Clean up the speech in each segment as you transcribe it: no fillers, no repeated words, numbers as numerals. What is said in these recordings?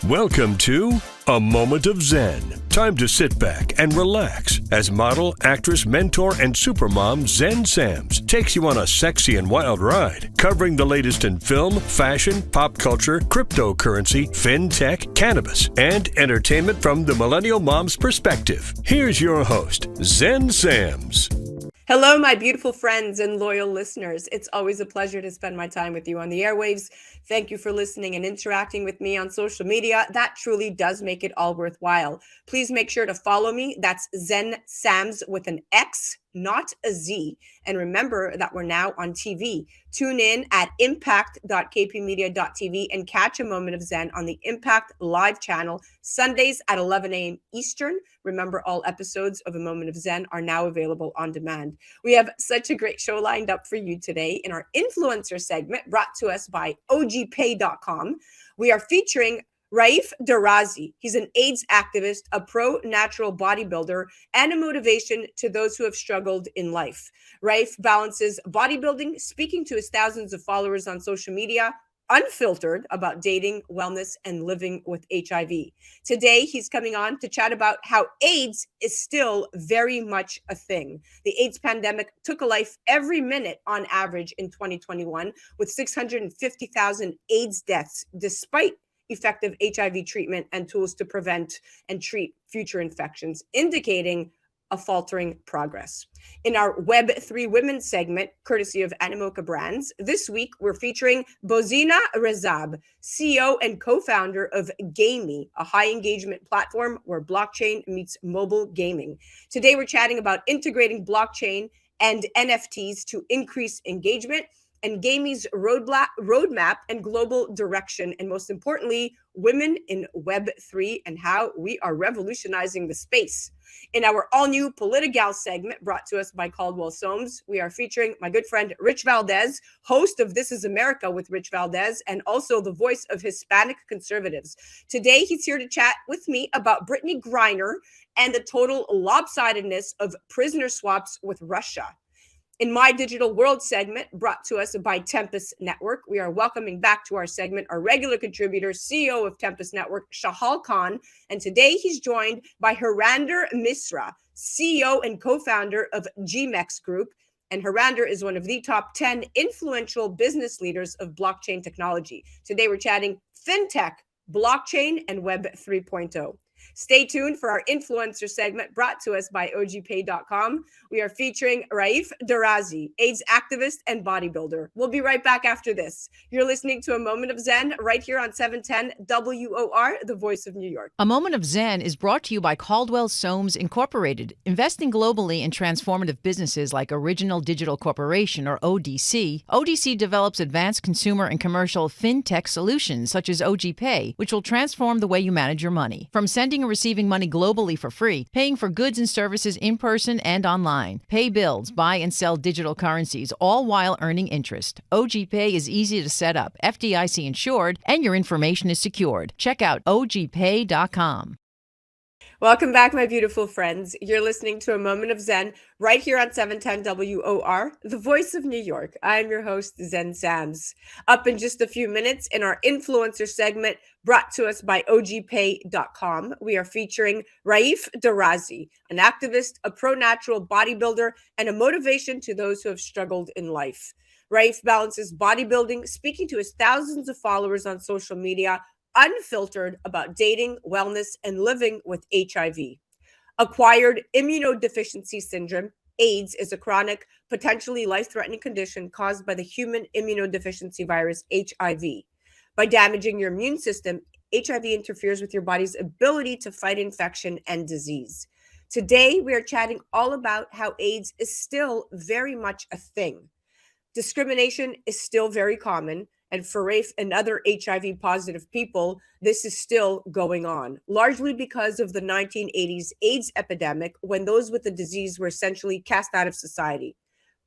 Welcome to A Moment of Zen. Time to sit back and relax as model, actress, mentor, and supermom Zen Sams takes you on a sexy and wild ride, covering the latest in film, fashion, pop culture, cryptocurrency, fintech, cannabis, and entertainment from the millennial mom's perspective. Here's your host, Zen Sams. Hello, my beautiful friends and loyal listeners. It's always a pleasure to spend my time with you on the airwaves. Thank you for listening and interacting with me on social media. That truly does make it all worthwhile. Please make sure to follow me. That's Zen Sams with an X, not a Z. And remember that we're now on TV. Tune in at impact.kpmedia.tv and catch A Moment of Zen on the Impact Live channel, Sundays at 11 a.m. Eastern. Remember, all episodes of A Moment of Zen are now available on demand. We have such a great show lined up for you today in our influencer segment brought to us by ogpay.com. We are featuring Raif Darazi. He's an AIDS activist, a pro-natural bodybuilder, and a motivation to those who have struggled in life. Raif balances bodybuilding, speaking to his thousands of followers on social media, unfiltered about dating, wellness, and living with HIV. Today, he's coming on to chat about how AIDS is still very much a thing. The AIDS pandemic took a life every minute on average in 2021, with 650,000 AIDS deaths, despite effective HIV treatment and tools to prevent and treat future infections, indicating a faltering progress. In our Web3 Women segment, courtesy of AMOX Brands, this week we're featuring Bozena Rezab, CEO and co-founder of GAMEE, a high engagement platform where blockchain meets mobile gaming. Today we're chatting about integrating blockchain and NFTs to increase engagement, and GAMEE's roadmap and global direction, and most importantly, women in Web3 and how we are revolutionizing the space. In our all-new PoliticGal segment brought to us by Caldwell Soames, we are featuring my good friend Rich Valdes, host of This Is America with Rich Valdes, and also the voice of Hispanic conservatives. Today, he's here to chat with me about Brittney Griner and the total lopsidedness of prisoner swaps with Russia. In my digital world segment brought to us by Tempus Network, we are welcoming back to our segment our regular contributor, CEO of Tempus Network, Shahal Khan. And today he's joined by Hirander Misra, CEO and co-founder of GMEX Group. And Hirander is one of the top 10 influential business leaders of blockchain technology. Today we're chatting fintech, blockchain, and Web 3.0. Stay tuned for our influencer segment brought to us by ogpay.com. We are featuring Raif Darazi, AIDS activist and bodybuilder. We'll be right back after this. You're listening to A Moment of Zen right here on 710 WOR, the voice of New York. A Moment of Zen is brought to you by Caldwell Soames Incorporated, investing globally in transformative businesses like Original Digital Corporation, or ODC. ODC develops advanced consumer and commercial fintech solutions such as OGPay, which will transform the way you manage your money. From sending and receiving money globally for free, paying for goods and services in person and online, pay bills, buy and sell digital currencies, all while earning interest. OGPay is easy to set up, FDIC insured, and your information is secured. Check out ogpay.com. Welcome back, my beautiful friends. You're listening to A Moment of Zen right here on 710 WOR, the voice of New York. I'm your host, Zen Sams. Up in just a few minutes in our influencer segment brought to us by ogpay.com, we are featuring Raif Darazi, an activist, a pro-natural bodybuilder, and a motivation to those who have struggled in life. Raif balances bodybuilding, speaking to his thousands of followers on social media, unfiltered about dating, wellness, and living with HIV. Acquired immunodeficiency syndrome, AIDS, is a chronic, potentially life-threatening condition caused by the human immunodeficiency virus, HIV. By damaging your immune system, HIV interferes with your body's ability to fight infection and disease. Today, we are chatting all about how AIDS is still very much a thing. Discrimination is still very common. And for Raif and other HIV positive people, this is still going on, largely because of the 1980s AIDS epidemic, when those with the disease were essentially cast out of society.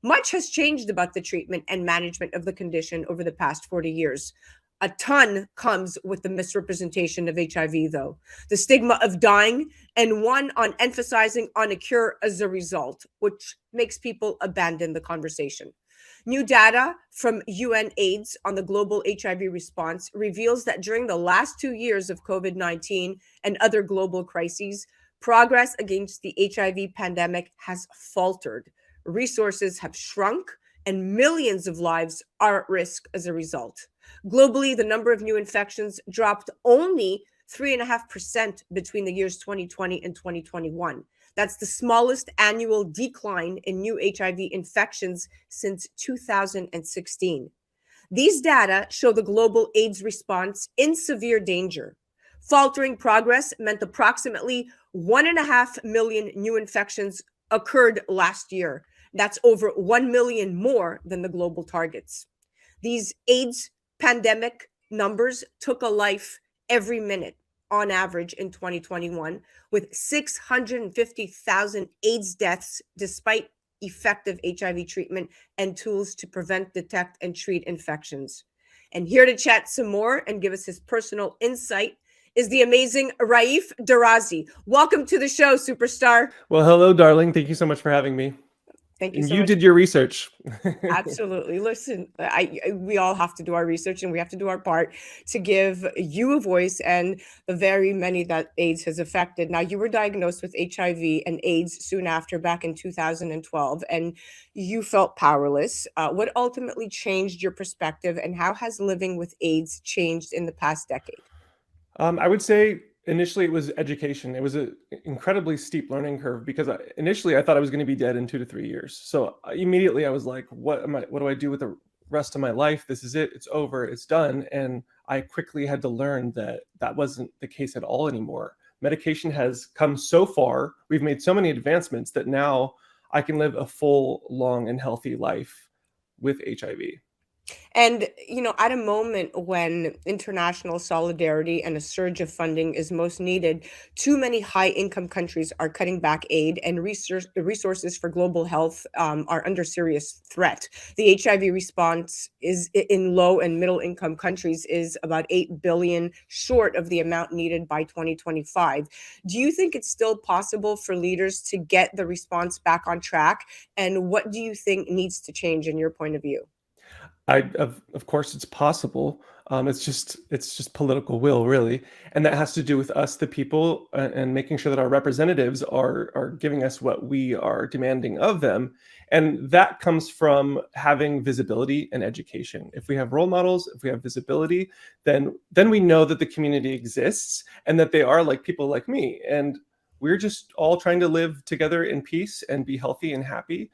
Much has changed about the treatment and management of the condition over the past 40 years. A ton comes with the misrepresentation of HIV, though. The stigma of dying, and one on emphasizing on a cure as a result, which makes people abandon the conversation. New data from UN AIDS on the global HIV response reveals that during the last 2 years of COVID-19 and other global crises, progress against the HIV pandemic has faltered. Resources have shrunk, and millions of lives are at risk as a result. Globally, the number of new infections dropped only 3.5% between the years 2020 and 2021. That's the smallest annual decline in new HIV infections since 2016. These data show the global AIDS response in severe danger. Faltering progress meant approximately 1.5 million new infections occurred last year. That's over 1 million more than the global targets. These AIDS pandemic numbers took a life every minute on average in 2021, with 650,000 AIDS deaths despite effective HIV treatment and tools to prevent, detect, and treat infections. And here to chat some more and give us his personal insight is the amazing Raif Darazi. Welcome to the show, superstar. Well, hello, darling. Thank you so much for having me. Thank you And so you much. did your research. Absolutely. Listen, we all have to do our research and we have to do our part to give you a voice and the very many that AIDS has affected. Now, you were diagnosed with HIV and AIDS soon after, back in 2012, and you felt powerless. What ultimately changed your perspective, and how has living with AIDS changed in the past decade? I would say initially it was education. It was an incredibly steep learning curve because initially I thought I was going to be dead in 2 to 3 years. So immediately I was like, what do I do with the rest of my life? This is it. It's over. It's done. And I quickly had to learn that that wasn't the case at all anymore. Medication has come so far. We've made so many advancements that now I can live a full, long, and healthy life with HIV. And, at a moment when international solidarity and a surge of funding is most needed, too many high income countries are cutting back aid, and resources for global health are under serious threat. The HIV response is in low and middle income countries is about 8 billion short of the amount needed by 2025. Do you think it's still possible for leaders to get the response back on track? And what do you think needs to change in your point of view? Of course, it's possible. It's just political will, really, and that has to do with us, the people, and making sure that our representatives are giving us what we are demanding of them, and that comes from having visibility and education. If we have role models, if we have visibility, then we know that the community exists and that they are like people like me, and we're just all trying to live together in peace and be healthy and happy.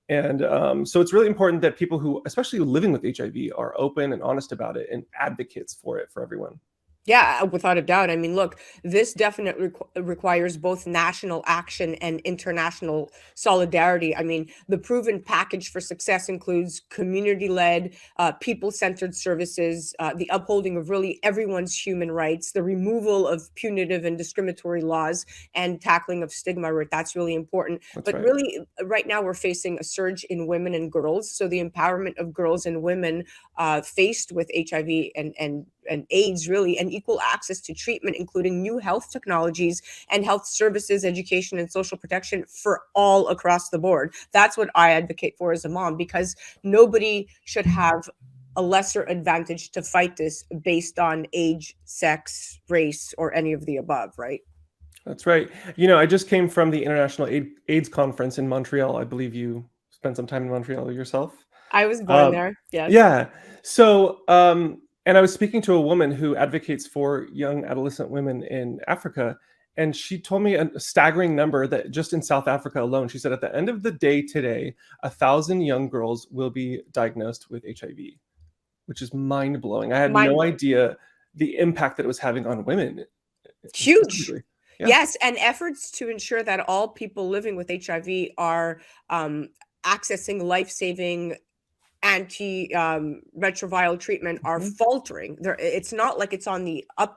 And so it's really important that people who, especially living with HIV, are open and honest about it and advocates for it for everyone. Yeah, without a doubt. I mean, look, this definitely requires both national action and international solidarity. I mean, the proven package for success includes community-led, people-centered services, the upholding of really everyone's human rights, the removal of punitive and discriminatory laws, and tackling of stigma. That's really important. That's right. Really, right now we're facing a surge in women and girls. So the empowerment of girls and women faced with HIV and AIDS, really, and equal access to treatment, including new health technologies and health services, education, and social protection for all across the board. That's what I advocate for as a mom, because nobody should have a lesser advantage to fight this based on age, sex, race, or any of the above, right? That's right. I just came from the International AIDS Conference in Montreal. I believe you spent some time in Montreal yourself. I was born there. Yes. Yeah. So, and I was speaking to a woman who advocates for young adolescent women in Africa, and she told me a staggering number that just in South Africa alone, she said at the end of the day today, 1,000 young girls will be diagnosed with HIV, which is mind-blowing. I had no idea the impact that it was having on women. Huge. Yeah. Yes, and efforts to ensure that all people living with HIV are accessing life-saving anti-retroviral treatment are faltering. It's not like it's on the upscale,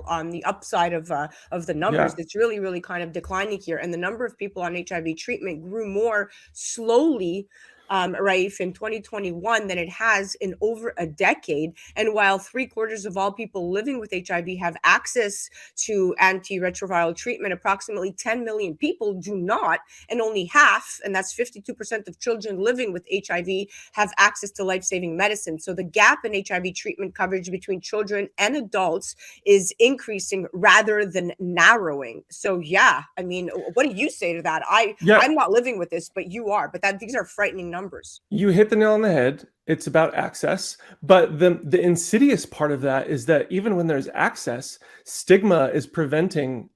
on the upside of the numbers. Yeah. It's really kind of declining here, and the number of people on HIV treatment grew more slowly Raif, in 2021 than it has in over a decade. And while 3/4 of all people living with HIV have access to antiretroviral treatment, approximately 10 million people do not, and only half, and that's 52% of children living with HIV, have access to life-saving medicine. So the gap in HIV treatment coverage between children and adults is increasing rather than narrowing. So yeah, I mean, what do you say to that? I'm not living with this, but you are. But these are frightening numbers. You hit the nail on the head. It's about access. But the insidious part of that is that even when there's access, stigma is preventing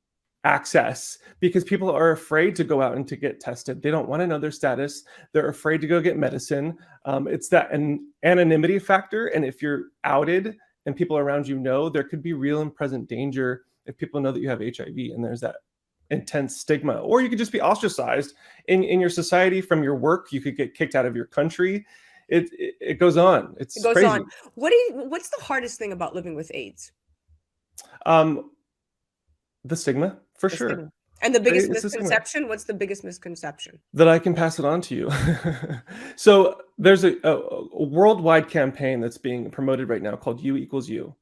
access because people are afraid to go out and to get tested. They don't want to know their status. They're afraid to go get medicine. It's that anonymity factor. And if you're outed and people around you know, there could be real and present danger if people know that you have HIV, and there's that intense stigma. Or you could just be ostracized in your society from your work. You could get kicked out of your country. It goes on. It goes crazy. On. What's the hardest thing about living with AIDS? The stigma, for sure. Stigma. And the biggest misconception? What's the biggest misconception? That I can pass it on to you. So there's a worldwide campaign that's being promoted right now called U equals U.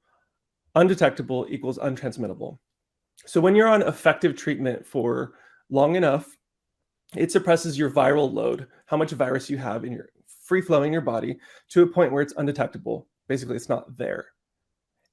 Undetectable equals untransmittable. So when you're on effective treatment for long enough, it suppresses your viral load, how much virus you have in your free flowing in your body, to a point where it's undetectable. Basically, it's not there.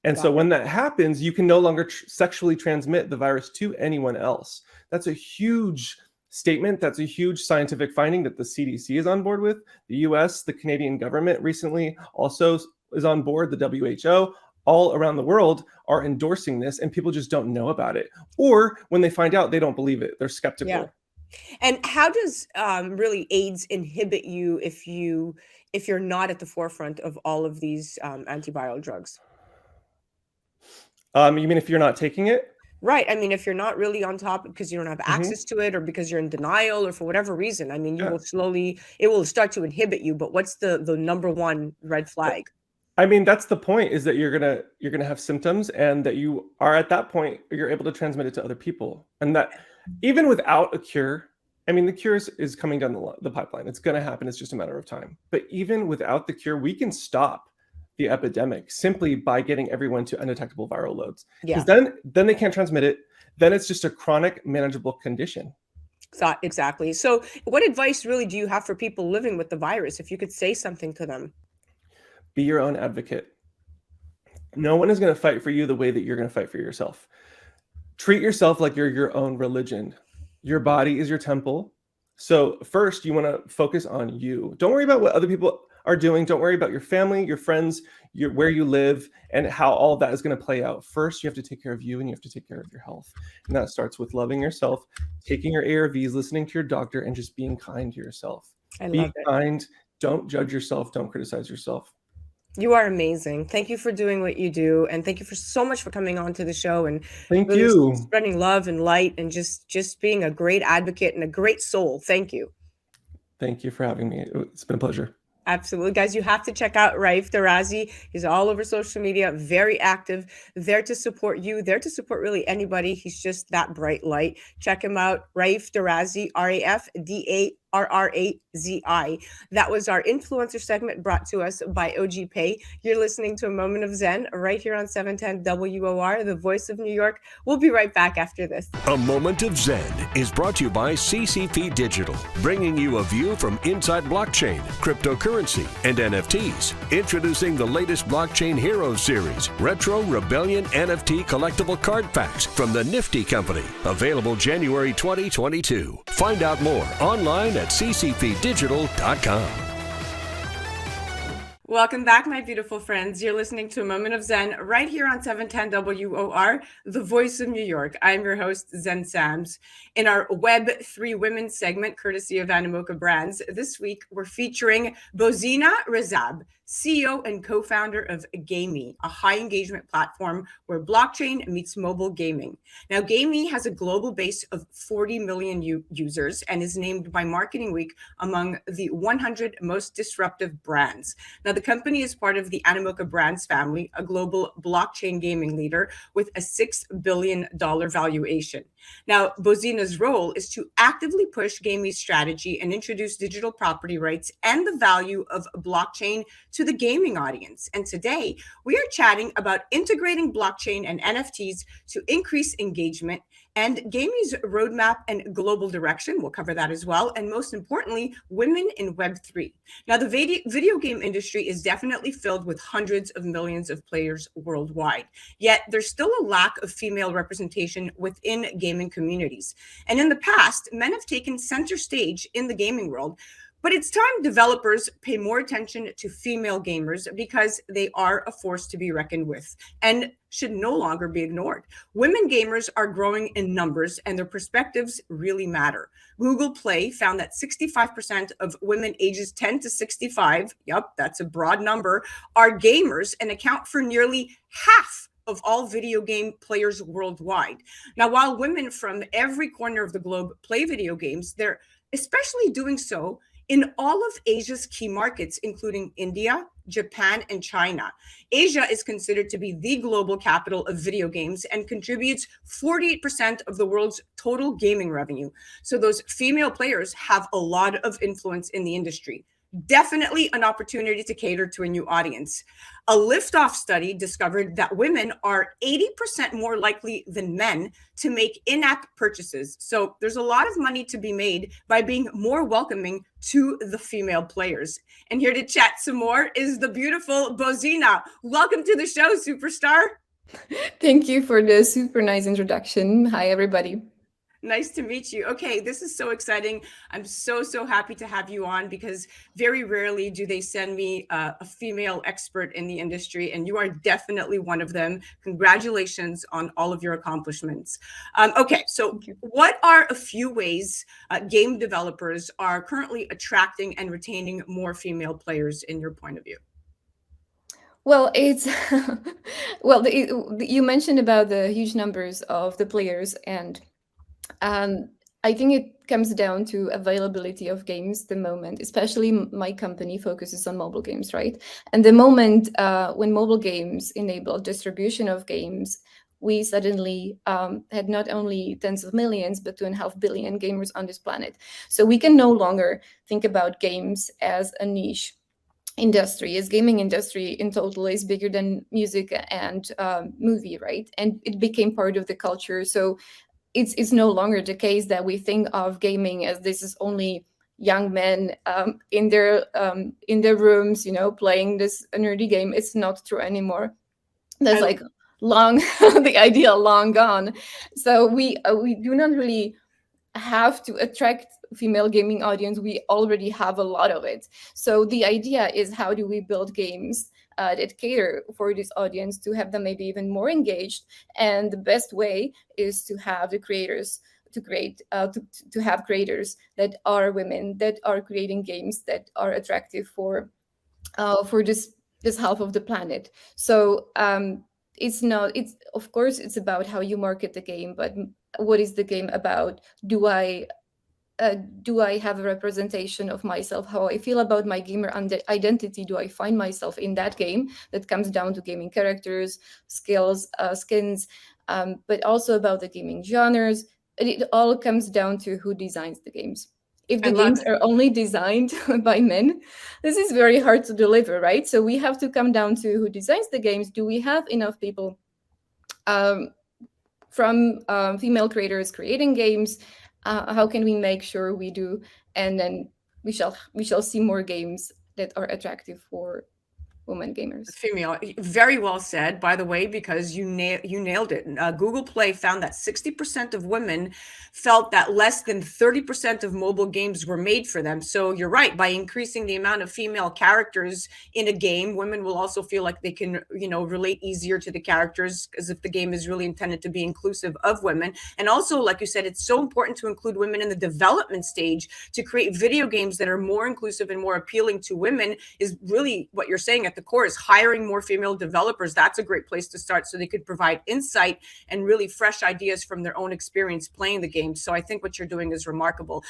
And so when that happens, you can no longer sexually transmit the virus to anyone else. That's a huge statement. That's a huge scientific finding that the CDC is on board with. The US, the Canadian government recently also is on board, the WHO. All around the world are endorsing this, and people just don't know about it. Or when they find out, they don't believe it. They're skeptical. Yeah. And how does really AIDS inhibit you if you're not at the forefront of all of these antiviral drugs? You mean if you're not taking it? Right. I mean, if you're not really on top because you don't have access to it, or because you're in denial, or for whatever reason, I mean, it will start to inhibit you. But what's the number one red flag? I mean, that's the point, is that you're gonna have symptoms, and that you are at that point, you're able to transmit it to other people. And that even without a cure, I mean, the cure is coming down the pipeline. It's going to happen. It's just a matter of time. But even without the cure, we can stop the epidemic simply by getting everyone to undetectable viral loads. Because then they can't transmit it. Then it's just a chronic, manageable condition. Exactly. So what advice really do you have for people living with the virus, if you could say something to them? Be your own advocate. No one is going to fight for you the way that you're going to fight for yourself. Treat yourself like you're your own religion. Your body is your temple. So first, you want to focus on you. Don't worry about what other people are doing. Don't worry about your family, your friends, where you live, and how all of that is going to play out. First, you have to take care of you, and you have to take care of your health. And that starts with loving yourself, taking your ARVs, listening to your doctor, and just being kind to yourself. Be kind. Don't judge yourself. Don't criticize yourself. You are amazing. Thank you for doing what you do, and thank you for so much for coming on to the show and spreading love and light, and just being a great advocate and a great soul. Thank you. Thank you for having me. It's been a pleasure. Absolutely. Guys, you have to check out Raif Darazi. He's all over social media, very active, there to support you, there to support really anybody. He's just that bright light. Check him out, Raif Darazi, RAFDARRAZI. That was our influencer segment brought to us by OG Pay. You're listening to A Moment of Zen right here on 710 WOR, the voice of New York. We'll be right back after this. A Moment of Zen is brought to you by CCP Digital, bringing you a view from inside blockchain, cryptocurrency, and NFTs. Introducing the latest Blockchain Heroes series, Retro Rebellion NFT collectible card packs from the Nifty Company. Available January 2022. Find out more online at ccpdigital.com. Welcome back, my beautiful friends. You're listening to A Moment of Zen right here on 710 WOR, the voice of New York. I'm your host, Zen Sams. In our Web3 Women segment, courtesy of Animoca Brands, this week we're featuring Bozena Rezab. CEO and co-founder of GAMEE, a high engagement platform where blockchain meets mobile gaming. Now, GAMEE has a global base of 40 million users and is named by Marketing Week among the 100 most disruptive brands. Now, the company is part of the Animoca Brands family, a global blockchain gaming leader with a $6 billion valuation. Now, Bozena's role is to actively push GAMEE's strategy and introduce digital property rights and the value of blockchain to the gaming audience. And today, we are chatting about integrating blockchain and NFTs to increase engagement and GAMEE's roadmap and global direction. We'll cover that as well. And most importantly, women in Web3. Now, the video game industry is definitely filled with hundreds of millions of players worldwide. Yet there's still a lack of female representation within gaming communities. And in the past, men have taken center stage in the gaming world. But it's time developers pay more attention to female gamers because they are a force to be reckoned with and should no longer be ignored. Women gamers are growing in numbers and their perspectives really matter. Google Play found that 65% of women ages 10 to 65, yep, that's a broad number, are gamers and account for nearly half of all video game players worldwide. Now, while women from every corner of the globe play video games, they're especially doing so in all of Asia's key markets, including India, Japan, and China. Asia is considered to be the global capital of video games and contributes 48% of the world's total gaming revenue. So those female players have a lot of influence in the industry. Definitely an opportunity to cater to a new audience. A Liftoff study discovered that women are 80% more likely than men to make in-app purchases. So there's a lot of money to be made by being more welcoming to the female players. And here to chat some more is the beautiful Bozena. Welcome to the show, superstar. Thank you for the super nice introduction. Hi, everybody. Nice to meet you. Okay, this is so exciting. I'm so happy to have you on because very rarely do they send me a female expert in the industry, and you are definitely one of them. Congratulations on all of your accomplishments. Okay, so what are a few ways game developers are currently attracting and retaining more female players in your point of view? Well, it's you mentioned about the huge numbers of the players, and I think it comes down to availability of games. The moment, especially my company focuses on mobile games, right? And the moment when mobile games enable distribution of games, we suddenly had not only tens of millions, but 2.5 billion gamers on this planet. So we can no longer think about games as a niche industry, as gaming industry in total is bigger than music and movie, right? And it became part of the culture. So it's no longer the case that we think of gaming as this is only young men in their rooms, playing this nerdy game. It's not true anymore. That's like long the idea long gone. So we do not really have to attract female gaming audience. We already have a lot of it. So the idea is, how do we build games that cater for this audience to have them maybe even more engaged? And the best way is to have the creators to have creators that are women, that are creating games that are attractive for this half of the planet. So it's of course it's about how you market the game, but what is the game about? Do I have a representation of myself, how I feel about my gamer identity? Do I find myself in that game? That comes down to gaming characters, skills, skins, but also about the gaming genres. It all comes down to who designs the games. If the games are only designed by men, this is very hard to deliver, right? So we have to come down to who designs the games. Do we have enough people from female creators creating games? How can we make sure we do? And then we shall see more games that are attractive for women gamers. Female, very well said, by the way, because you nailed it. Google Play found that 60% of women felt that less than 30% of mobile games were made for them. So you're right. By increasing the amount of female characters in a game, women will also feel like they can, relate easier to the characters, as if the game is really intended to be inclusive of women. And also, like you said, it's so important to include women in the development stage to create video games that are more inclusive and more appealing to women. Is really what you're saying at the core, is hiring more female developers. That's a great place to start, so they could provide insight and really fresh ideas from their own experience playing the game. So I think what you're doing is remarkable.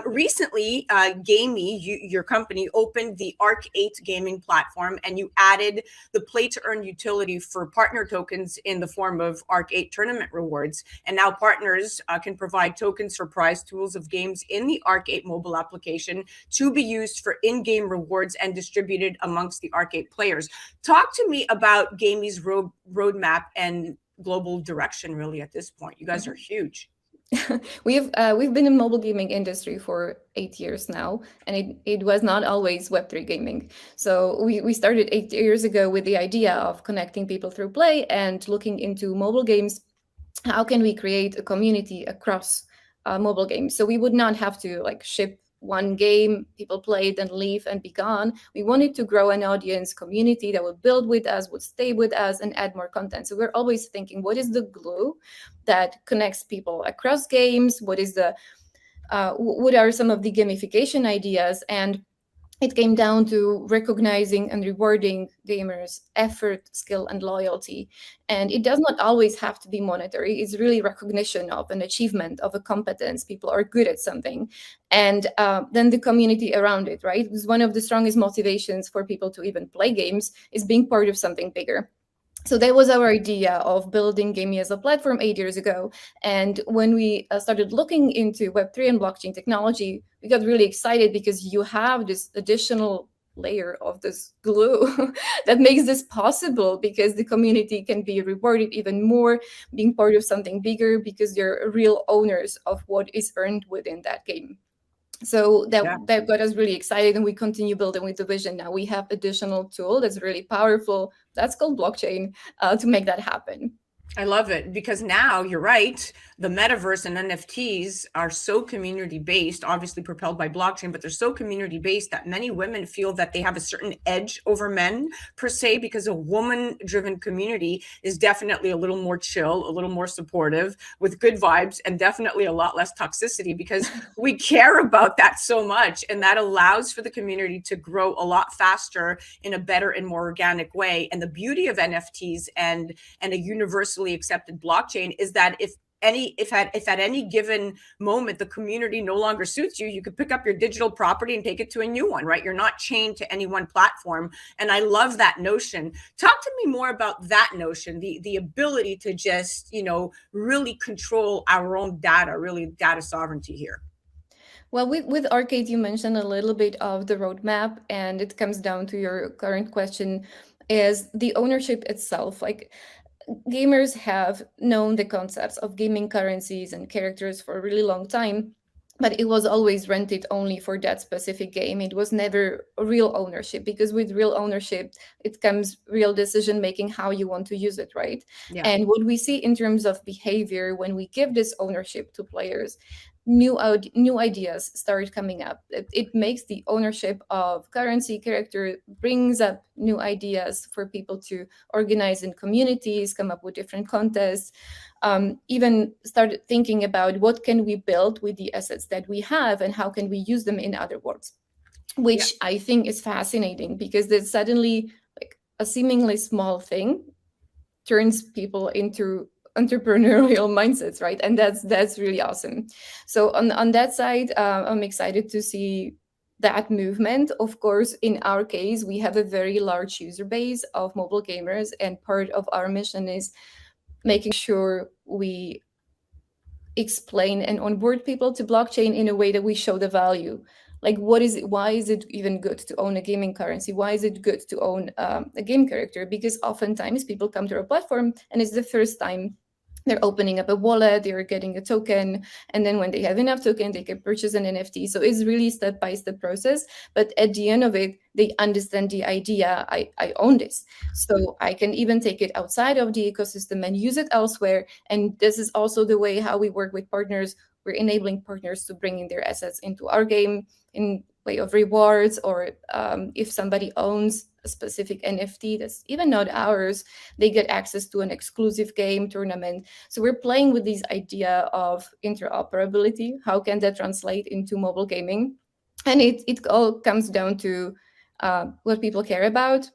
Recently, GAMEE, your company, opened the Arc8 gaming platform, and you added the play to earn utility for partner tokens in the form of Arc8 tournament rewards. And now partners can provide tokens for prize tools of games in the Arc8 mobile application to be used for in-game rewards and distributed amongst the Arc8 players. Talk to me about GAMEE's roadmap and global direction, really, at this point. You guys are huge. We've been in mobile gaming industry for 8 years now, and it was not always Web3 gaming. So we started 8 years ago with the idea of connecting people through play and looking into mobile games. How can we create a community across mobile games? So we would not have to ship one game, people play it and leave and be gone. We wanted to grow an audience community that would build with us, would stay with us, and add more content. So we're always thinking, what is the glue that connects people across games? What are some of the gamification ideas? And it came down to recognizing and rewarding gamers' effort, skill, and loyalty. And it does not always have to be monetary. It's really recognition of an achievement, of a competence. People are good at something. And then the community around it, right? It was one of the strongest motivations for people to even play games, is being part of something bigger. So that was our idea of building GAMEE as a platform 8 years ago. And when we started looking into Web3 and blockchain technology, we got really excited because you have this additional layer of this glue that makes this possible, because the community can be rewarded even more, being part of something bigger, because they're real owners of what is earned within that game. So that got us really excited, and we continue building with the vision. Now we have additional tool that's really powerful, that's called blockchain, to make that happen. I love it, because now you're right. The metaverse and NFTs are so community-based, obviously propelled by blockchain, but they're so community-based that many women feel that they have a certain edge over men, per se, because a woman-driven community is definitely a little more chill, a little more supportive, with good vibes, and definitely a lot less toxicity, because we care about that so much. And that allows for the community to grow a lot faster in a better and more organic way. And the beauty of NFTs and a universally accepted blockchain is that if at any given moment the community no longer suits you, you could pick up your digital property and take it to a new one, right? You're not chained to any one platform. And I love that notion. Talk to me more about that notion, the ability to just, really control our own data, really data sovereignty here. Well, with Arc8, you mentioned a little bit of the roadmap, and it comes down to your current question, is the ownership itself. Gamers have known the concepts of gaming currencies and characters for a really long time, but it was always rented only for that specific game. It was never real ownership, because with real ownership, it comes real decision making, how you want to use it, right? Yeah. And what we see in terms of behavior when we give this ownership to players, new ideas start coming up. It makes the ownership of currency character, brings up new ideas for people to organize in communities, come up with different contests, even started thinking about what can we build with the assets that we have and how can we use them in other worlds, which I think is fascinating, because there's suddenly a seemingly small thing turns people into entrepreneurial mindsets, right? And that's really awesome. So on that side, I'm excited to see that movement. Of course, in our case, we have a very large user base of mobile gamers, and part of our mission is making sure we explain and onboard people to blockchain in a way that we show the value. Why is it even good to own a gaming currency? Why is it good to own a game character? Because oftentimes people come to our platform and it's the first time they're opening up a wallet, they're getting a token, and then when they have enough token, they can purchase an NFT. So it's really step-by-step process. But at the end of it, they understand the idea, I own this. So I can even take it outside of the ecosystem and use it elsewhere. And this is also the way how we work with partners. We're enabling partners to bring in their assets into our game in way of rewards, or if somebody owns a specific NFT that's even not ours, they get access to an exclusive game tournament. So we're playing with this idea of interoperability. How can that translate into mobile gaming? And it all comes down to what people care about,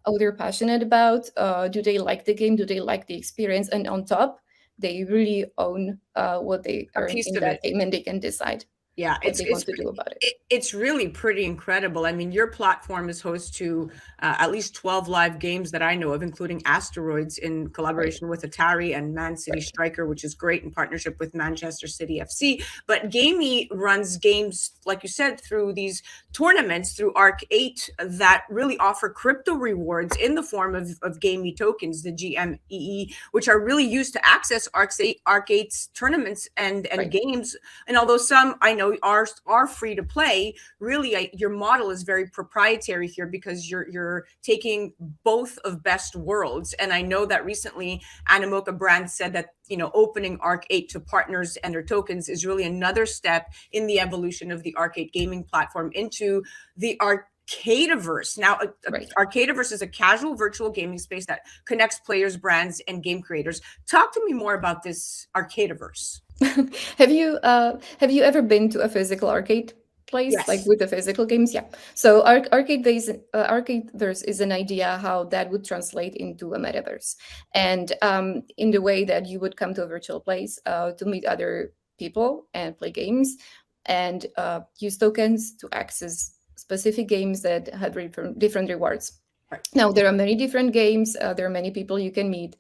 what they're passionate about. Do they like the game? Do they like the experience? And on top, they really own what they A earn piece in of that it. game, and they can decide Yeah, what they want to do about it. It's really pretty incredible. I mean, your platform is host to at least 12 live games that I know of, including Asteroids in collaboration with Atari and Man City Striker, which is great in partnership with Manchester City FC. But GAMEE runs games, like you said, through these tournaments, through Arc 8, that really offer crypto rewards in the form of GAMEE tokens, the GMEE, which are really used to access Arc 8's tournaments and games. And although some I know are free to play, really your model is very proprietary here, because you're taking both of best worlds. And I know that recently Animoca brand said that, you know, opening Arc 8 to partners and their tokens is really another step in the evolution of the Arc 8 gaming platform into the Arcadiverse. Now, Arcadiverse is a casual virtual gaming space that connects players, brands, and game creators. Talk to me more about this Arcadiverse. Have you ever been to a physical arcade place, Yes. like with the physical games? Yeah. So Arcadiverse is an idea how that would translate into a metaverse, and in the way that you would come to a virtual place to meet other people and play games, and use tokens to access specific games that have different rewards. Now, there are many different games. There are many people you can meet.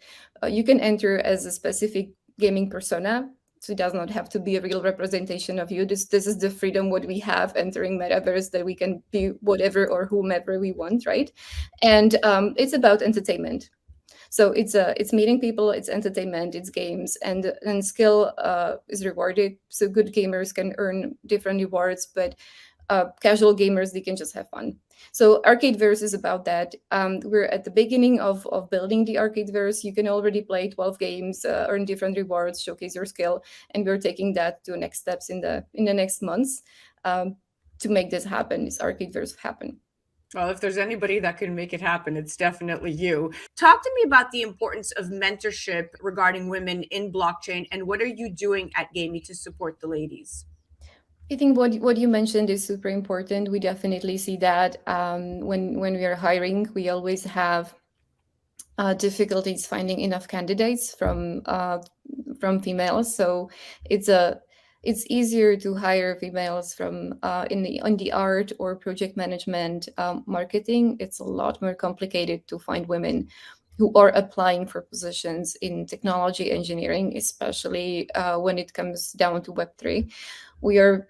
You can enter as a specific gaming persona. So it does not have to be a real representation of you. This is the freedom what we have entering metaverse, that we can be whatever or whomever we want, right? And it's about entertainment. So it's meeting people, it's entertainment, it's games, and skill is rewarded. So good gamers can earn different rewards, but casual gamers, they can just have fun. So Arcadeverse is about that. We're at the beginning of building the Arcadeverse. You can already play 12 games, earn different rewards, showcase your skill, and we're taking that to next steps in the next months to make this happen, this Arcadeverse happen. Well, if there's anybody that can make it happen, it's definitely you. Talk to me about the importance of mentorship regarding women in blockchain, and what are you doing at GAMEE to support the ladies? I think what you mentioned is super important. We definitely see that when we are hiring, we always have difficulties finding enough candidates from females. So it's easier to hire females from in the art or project management, marketing. It's a lot more complicated to find women who are applying for positions in technology engineering, especially when it comes down to Web3. We are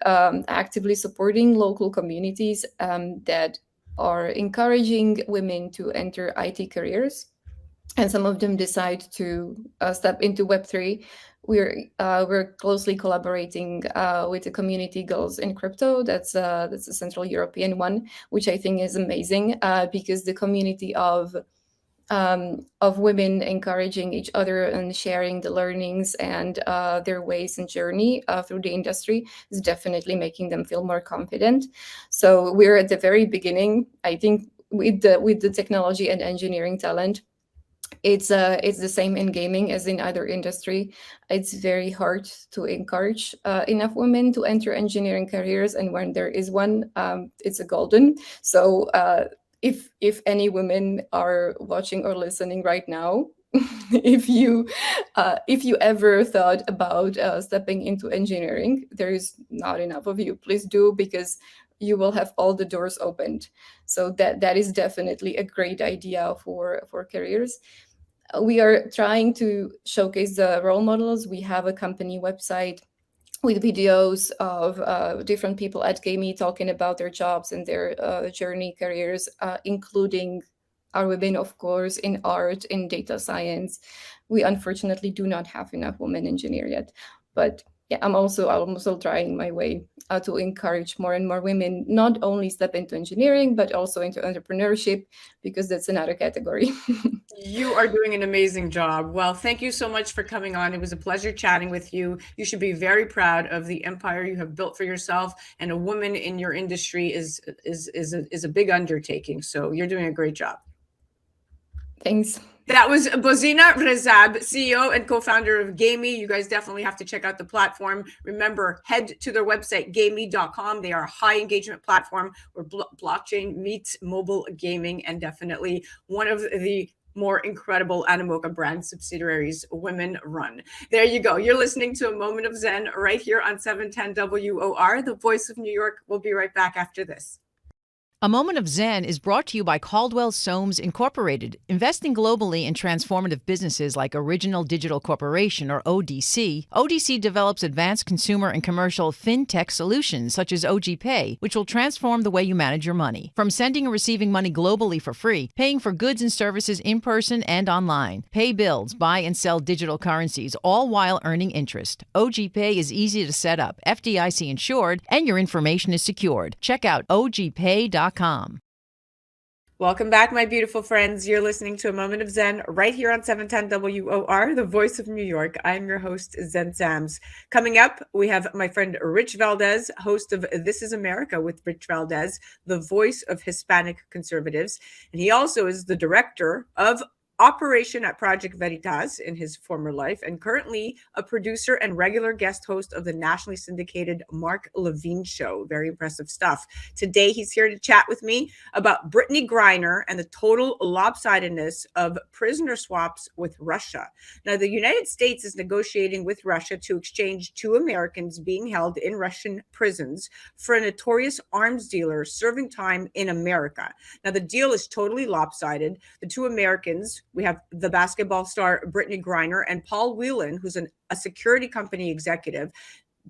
actively supporting local communities that are encouraging women to enter IT careers, and some of them decide to step into Web3. We're closely collaborating with the community Girls in Crypto. That's a Central European one, which I think is amazing because the community of women encouraging each other and sharing the learnings and their ways and journey through the industry is definitely making them feel more confident. So we're at the very beginning. I think with the technology and engineering talent, it's the same in gaming as in other industry. It's very hard to encourage enough women to enter engineering careers, and when there is one, it's a golden. So if any women are watching or listening right now, if you ever thought about stepping into engineering, there is not enough of you. Please do, because you will have all the doors opened. So that is definitely a great idea for careers. We are trying to showcase the role models. We have a company website with videos of different people at GAMEE talking about their jobs and their journey, careers, including are women, of course, in art, in data science. We unfortunately do not have enough women engineers yet. But yeah, I'm also trying my way to encourage more and more women not only step into engineering, but also into entrepreneurship, because that's another category. You are doing an amazing job. Well, thank you so much for coming on. It was a pleasure chatting with you. You should be very proud of the empire you have built for yourself, and a woman in your industry is a big undertaking. So you're doing a great job. Thanks. That was Bozena Rezab, CEO and co-founder of GAMEE. You guys definitely have to check out the platform. Remember, head to their website, gamee.com. They are a high engagement platform where blockchain meets mobile gaming, and definitely one of the more incredible Animoca brand subsidiaries women run. There you go. You're listening to A Moment of Zen right here on 710 WOR, the voice of New York. We'll be right back after this. A Moment of Zen is brought to you by Caldwell Soames Incorporated, investing globally in transformative businesses like Original Digital Corporation, or ODC. ODC develops advanced consumer and commercial fintech solutions such as OG Pay, which will transform the way you manage your money. From sending and receiving money globally for free, paying for goods and services in person and online, pay bills, buy and sell digital currencies, all while earning interest. OG Pay is easy to set up, FDIC insured, and your information is secured. Check out ogpay.com. Welcome back, my beautiful friends. You're listening to A Moment of Zen right here on 710 WOR, the voice of New York. I'm your host, Zen Sams. Coming up, we have my friend Rich Valdes, host of This is America with Rich Valdes, the voice of Hispanic conservatives. And he also is the director of operation at Project Veritas in his former life, and currently a producer and regular guest host of the nationally syndicated Mark Levine Show. Very impressive stuff. Today, he's here to chat with me about Brittney Griner and the total lopsidedness of prisoner swaps with Russia. Now, the United States is negotiating with Russia to exchange 2 Americans being held in Russian prisons for a notorious arms dealer serving time in America. Now, the deal is totally lopsided. The 2 Americans, we have the basketball star Brittney Griner and Paul Whelan, who's a security company executive.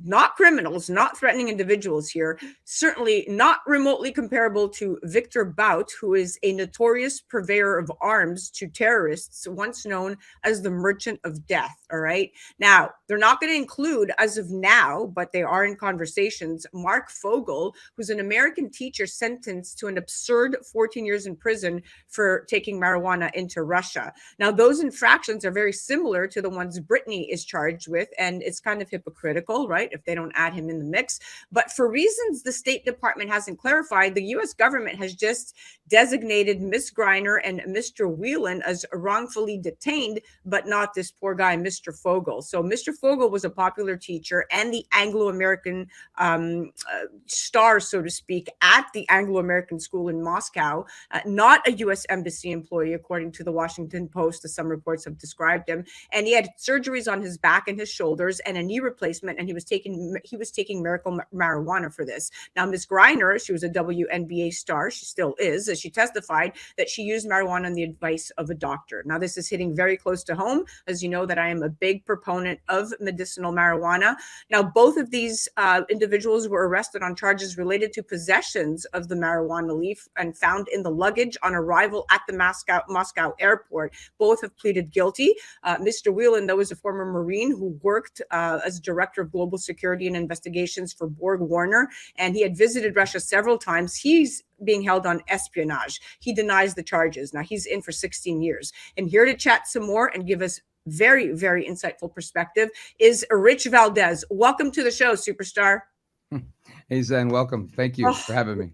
Not criminals, not threatening individuals here, certainly not remotely comparable to Victor Bout, who is a notorious purveyor of arms to terrorists, once known as the Merchant of Death. All right. Now, they're not going to include, as of now, but they are in conversations, Mark Fogel, who's an American teacher sentenced to an absurd 14 years in prison for taking marijuana into Russia. Now, those infractions are very similar to the ones Brittney is charged with, and it's kind of hypocritical, right, if they don't add him in the mix. But for reasons the State Department hasn't clarified, the U.S. government has just designated Ms. Griner and Mr. Whelan as wrongfully detained, but not this poor guy, Mr. Fogel. So Mr. Fogel was a popular teacher and the Anglo-American star, so to speak, at the Anglo-American school in Moscow, not a U.S. embassy employee, according to the Washington Post, as some reports have described him. And he had surgeries on his back and his shoulders and a knee replacement, and he was taking miracle marijuana for this. Now, Ms. Griner, she was a WNBA star. She still is, as she testified that she used marijuana on the advice of a doctor. Now, this is hitting very close to home, as you know that I am a big proponent of medicinal marijuana. Now, both of these individuals were arrested on charges related to possessions of the marijuana leaf and found in the luggage on arrival at the Moscow airport. Both have pleaded guilty. Mr. Whelan, though, is a former Marine who worked as director of global security and investigations for Borg Warner, and he had visited Russia several times. He's being held on espionage. He denies the charges. Now, he's in for 16 years. And here to chat some more and give us very, very insightful perspective is Rich Valdes. Welcome to the show, superstar. Hey, Zen, welcome. Thank you for having me.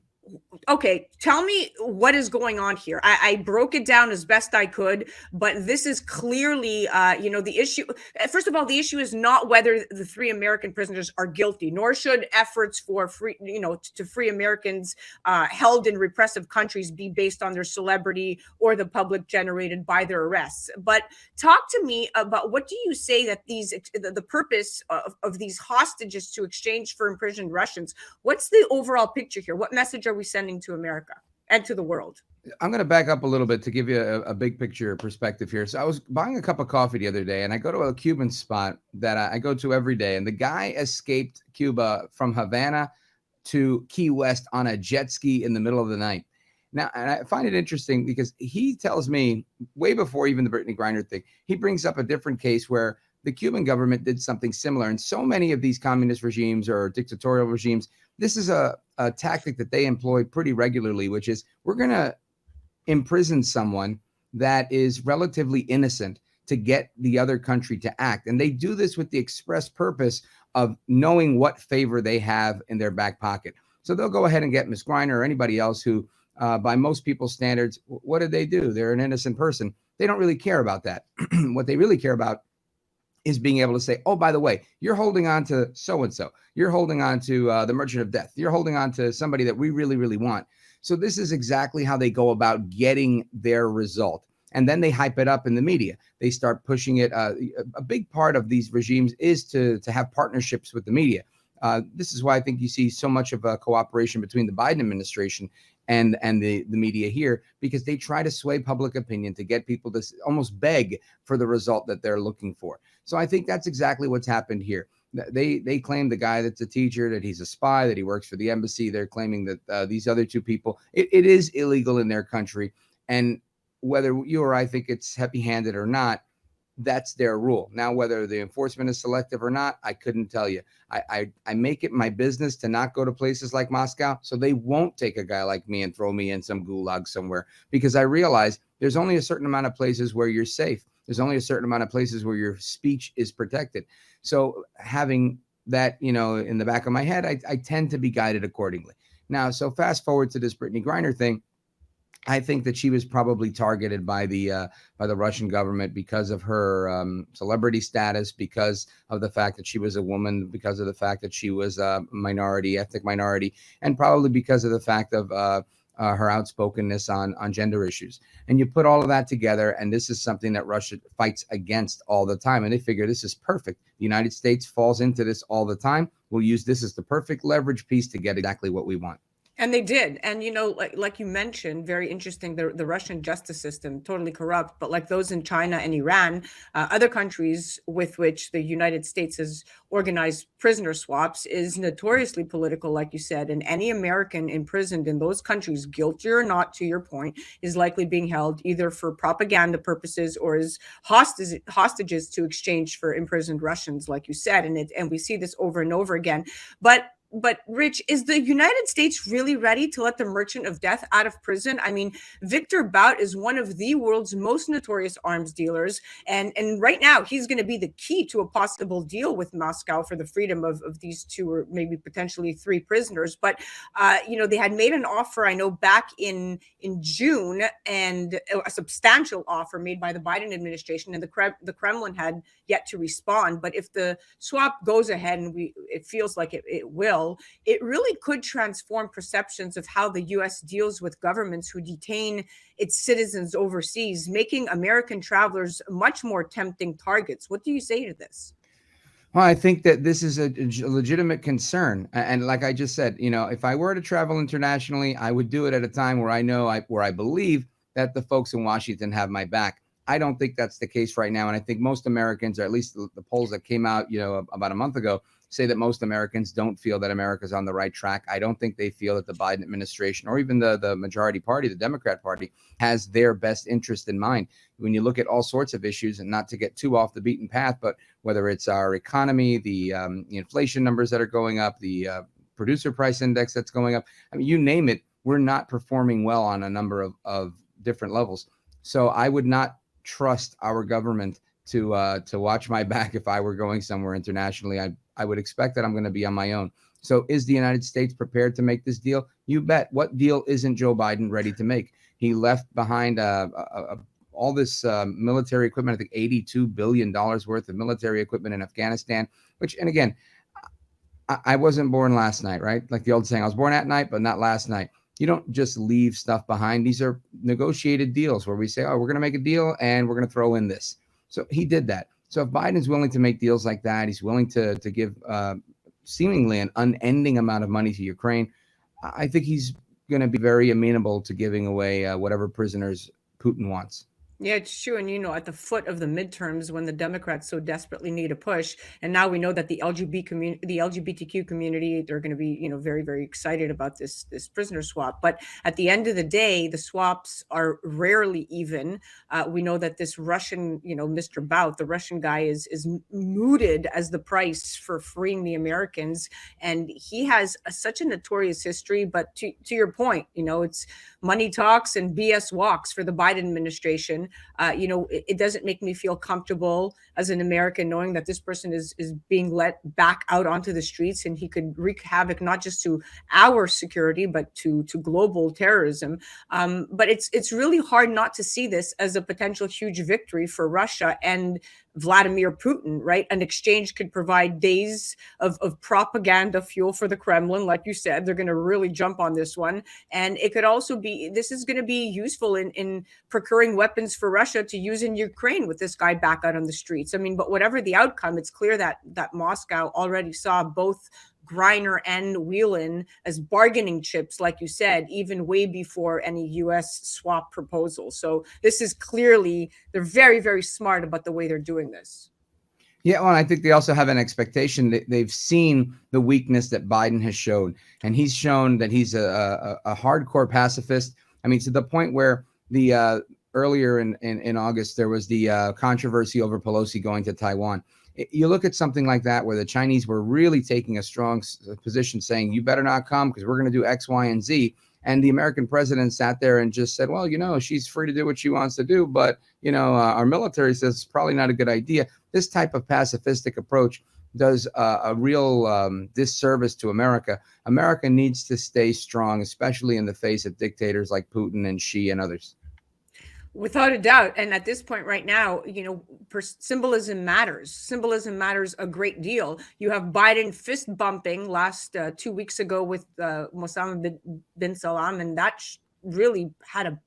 Okay, tell me what is going on here. I broke it down as best I could, but this is clearly, the issue. First of all, the issue is not whether the 3 American prisoners are guilty, nor should efforts for to free Americans held in repressive countries be based on their celebrity or the public generated by their arrests. But talk to me about, what do you say that the purpose of these hostages to exchange for imprisoned Russians? What's the overall picture here? What message are we sending to America and to the world? I'm going to back up a little bit to give you a big picture perspective here. So I was buying a cup of coffee the other day, and I go to a Cuban spot that I go to every day. And the guy escaped Cuba from Havana to Key West on a jet ski in the middle of the night. Now, and I find it interesting because he tells me way before even the Brittney Griner thing, he brings up a different case where the Cuban government did something similar. And so many of these communist regimes or dictatorial regimes, this is a tactic that they employ pretty regularly, which is we're going to imprison someone that is relatively innocent to get the other country to act. And they do this with the express purpose of knowing what favor they have in their back pocket. So they'll go ahead and get Ms. Griner or anybody else who, by most people's standards, what did they do? They're an innocent person. They don't really care about that. What they really care about is being able to say, oh, by the way, you're holding on to so-and-so. You're holding on to the Merchant of Death. You're holding on to somebody that we really, really want. So this is exactly how they go about getting their result. And then they hype it up in the media. They start pushing it. A big part of these regimes is to have partnerships with the media. This is why I think you see so much of a cooperation between the Biden administration and the media here, because they try to sway public opinion to get people to almost beg for the result that they're looking for. So I think that's exactly what's happened here. They claim the guy that's a teacher, that he's a spy, that he works for the embassy. They're claiming that these other two people, it is illegal in their country. And whether you or I think it's heavy-handed or not, that's their rule. Now, whether the enforcement is selective or not, I couldn't tell you. I make it my business to not go to places like Moscow, so they won't take a guy like me and throw me in some gulag somewhere, because I realize there's only a certain amount of places where you're safe. There's only a certain amount of places where your speech is protected. So having that, in the back of my head, I tend to be guided accordingly. Now, so fast forward to this Brittney Griner thing. I think that she was probably targeted by the Russian government because of her celebrity status, because of the fact that she was a woman, because of the fact that she was a minority, ethnic minority, and probably because of the fact of her outspokenness on gender issues. And you put all of that together, and this is something that Russia fights against all the time. And they figure this is perfect. The United States falls into this all the time. We'll use this as the perfect leverage piece to get exactly what we want. And they did. And, like you mentioned, very interesting, the Russian justice system, totally corrupt. But like those in China and Iran, other countries with which the United States has organized prisoner swaps, is notoriously political, like you said. And any American imprisoned in those countries, guilty or not, to your point, is likely being held either for propaganda purposes or as hostages to exchange for imprisoned Russians, like you said. And we see this over and over again. But Rich, is the United States really ready to let the Merchant of Death out of prison? I mean, Victor Bout is one of the world's most notorious arms dealers. And right now, he's going to be the key to a possible deal with Moscow for the freedom of these two or maybe potentially three prisoners. But, they had made an offer, I know, back in June, and a substantial offer made by the Biden administration, and the Kremlin had yet to respond. But if the swap goes ahead, and it feels like it will, it really could transform perceptions of how the U.S. deals with governments who detain its citizens overseas, making American travelers much more tempting targets. What do you say to this? Well, I think that this is a legitimate concern. And like I just said, if I were to travel internationally, I would do it at a time where I believe that the folks in Washington have my back. I don't think that's the case right now. And I think most Americans, or at least the polls that came out, about a month ago, say that most Americans don't feel that America's on the right track. I don't think they feel that the Biden administration, or even the majority party, the Democrat Party, has their best interest in mind. When you look at all sorts of issues, and not to get too off the beaten path, but whether it's our economy, the inflation numbers that are going up, the producer price index that's going up, I mean, you name it, we're not performing well on a number of different levels. So I would not trust our government to watch my back if I were going somewhere internationally. I would expect that I'm going to be on my own. So is the United States prepared to make this deal? You bet. What deal isn't Joe Biden ready to make? He left behind all this military equipment, I think $82 billion worth of military equipment in Afghanistan, which, and again, I wasn't born last night, right? Like the old saying, I was born at night, but not last night. You don't just leave stuff behind. These are negotiated deals where we say, oh, we're going to make a deal and we're going to throw in this. So he did that. So if Biden's willing to make deals like that, he's willing to give seemingly an unending amount of money to Ukraine, I think he's going to be very amenable to giving away whatever prisoners Putin wants. Yeah, it's true. And, at the foot of the midterms, when the Democrats so desperately need a push, and now we know that the LGBTQ community, they're going to be, very, very excited about this prisoner swap. But at the end of the day, the swaps are rarely even. We know that this Russian, Mr. Bout, the Russian guy, is mooted as the price for freeing the Americans, and he has such a notorious history. But to your point, it's money talks and BS walks for the Biden administration. It doesn't make me feel comfortable as an American knowing that this person is being let back out onto the streets, and he could wreak havoc not just to our security but to global terrorism. But it's really hard not to see this as a potential huge victory for Russia and Vladimir Putin, right? An exchange could provide days of propaganda fuel for the Kremlin. Like you said, they're going to really jump on this one. And it could also be, this is going to be useful in procuring weapons for Russia to use in Ukraine with this guy back out on the streets. I mean, but whatever the outcome, it's clear that Moscow already saw both Griner and Whelan as bargaining chips, like you said, even way before any U.S. swap proposal. So this is clearly, they're very, very smart about the way they're doing this. Yeah, well, I think they also have an expectation that they've seen the weakness that Biden has shown, and he's shown that he's a hardcore pacifist. I mean, to the point where the earlier in August, there was the controversy over Pelosi going to Taiwan. You look at something like that where the Chinese were really taking a strong position saying, you better not come because we're going to do X, Y, and Z. And the American president sat there and just said, well, she's free to do what she wants to do. But, our military says it's probably not a good idea. This type of pacifistic approach does a real disservice to America. America needs to stay strong, especially in the face of dictators like Putin and Xi and others. Without a doubt. And at this point right now, symbolism matters. Symbolism matters a great deal. You have Biden fist bumping last 2 weeks ago with Mohammed bin Salman, and that really had a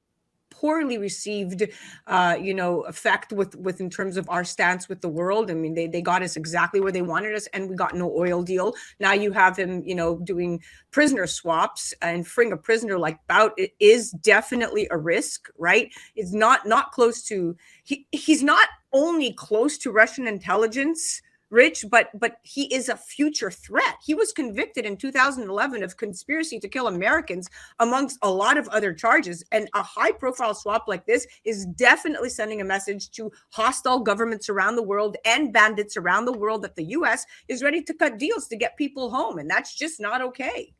poorly received, effect with in terms of our stance with the world. I mean, they got us exactly where they wanted us, and we got no oil deal. Now you have him, doing prisoner swaps and freeing a prisoner like Bout. It is definitely a risk, right? It's not close to. He's not only close to Russian intelligence, Rich, but he is a future threat. He was convicted in 2011 of conspiracy to kill Americans, amongst a lot of other charges. And a high-profile swap like this is definitely sending a message to hostile governments around the world and bandits around the world that the U.S. is ready to cut deals to get people home, and that's just not okay.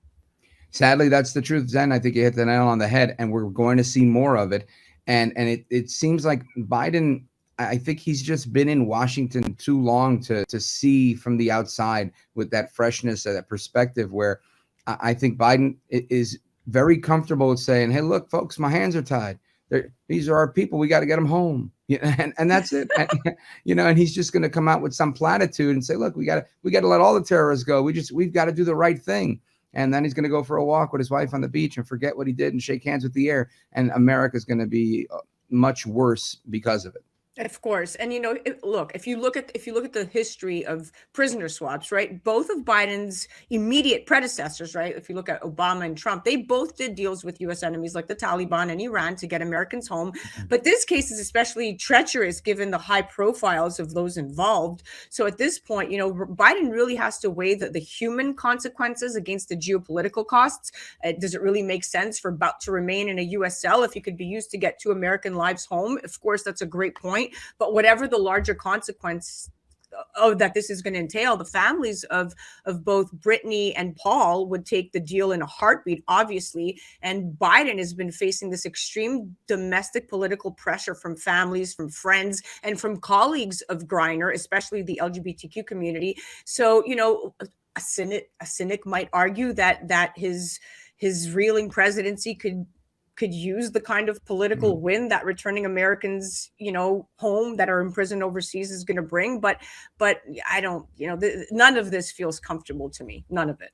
Sadly, that's the truth, Zen. I think you hit the nail on the head, and we're going to see more of it. And it seems like Biden, I think he's just been in Washington too long to see from the outside with that freshness, that perspective, where I think Biden is very comfortable with saying, hey, look, folks, my hands are tied. These are our people. We got to get them home. And that's it. And he's just going to come out with some platitude and say, look, we got to let all the terrorists go. We've got to do the right thing. And then he's going to go for a walk with his wife on the beach and forget what he did and shake hands with the air. And America's going to be much worse because of it. Of course. And, look, if you look at the history of prisoner swaps, right, both of Biden's immediate predecessors, right, if you look at Obama and Trump, they both did deals with U.S. enemies like the Taliban and Iran to get Americans home. But this case is especially treacherous given the high profiles of those involved. So at this point, Biden really has to weigh the human consequences against the geopolitical costs. Does it really make sense for Bout to remain in a U.S. cell if he could be used to get 2 American lives home? Of course, that's a great point. But whatever the larger consequence that this is going to entail, the families of both Brittney and Paul would take the deal in a heartbeat, obviously. And Biden has been facing this extreme domestic political pressure from families, from friends, and from colleagues of Griner, especially the LGBTQ community. So, a cynic might argue that his reeling presidency could use the kind of political win that returning Americans, home that are imprisoned overseas is going to bring. But I don't, none of this feels comfortable to me. None of it.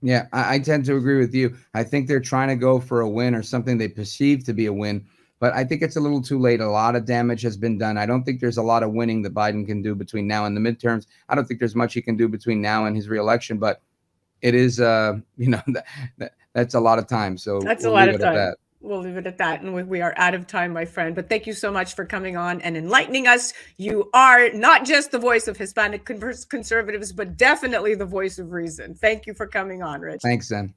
Yeah, I tend to agree with you. I think they're trying to go for a win or something they perceive to be a win. But I think it's a little too late. A lot of damage has been done. I don't think there's a lot of winning that Biden can do between now and the midterms. I don't think there's much he can do between now and his reelection. But it is, that's a lot of time. So that's a lot of time. We'll leave it at that. And we are out of time, my friend. But thank you so much for coming on and enlightening us. You are not just the voice of Hispanic conservatives, but definitely the voice of reason. Thank you for coming on, Rich. Thanks, Zen.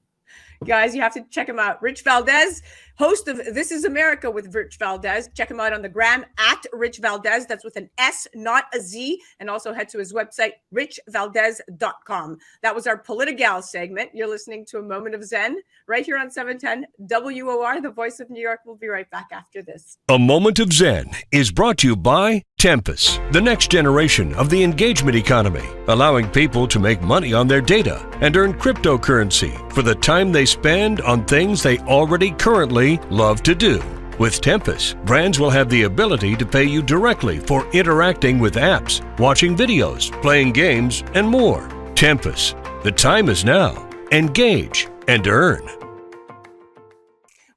Guys, you have to check him out. Rich Valdes, host of This is America with Rich Valdes. Check him out on the gram at Rich Valdes. That's with an S, not a Z. And also head to his website, richvaldes.com. That was our PoliticGal segment. You're listening to A Moment of Zen right here on 710 WOR, the voice of New York. We'll be right back after this. A Moment of Zen is brought to you by Tempus, the next generation of the engagement economy, allowing people to make money on their data and earn cryptocurrency for the time they spend on things they already currently love to do. With Tempus, brands will have the ability to pay you directly for interacting with apps, watching videos, playing games, and more. Tempus, the time is now. Engage and earn.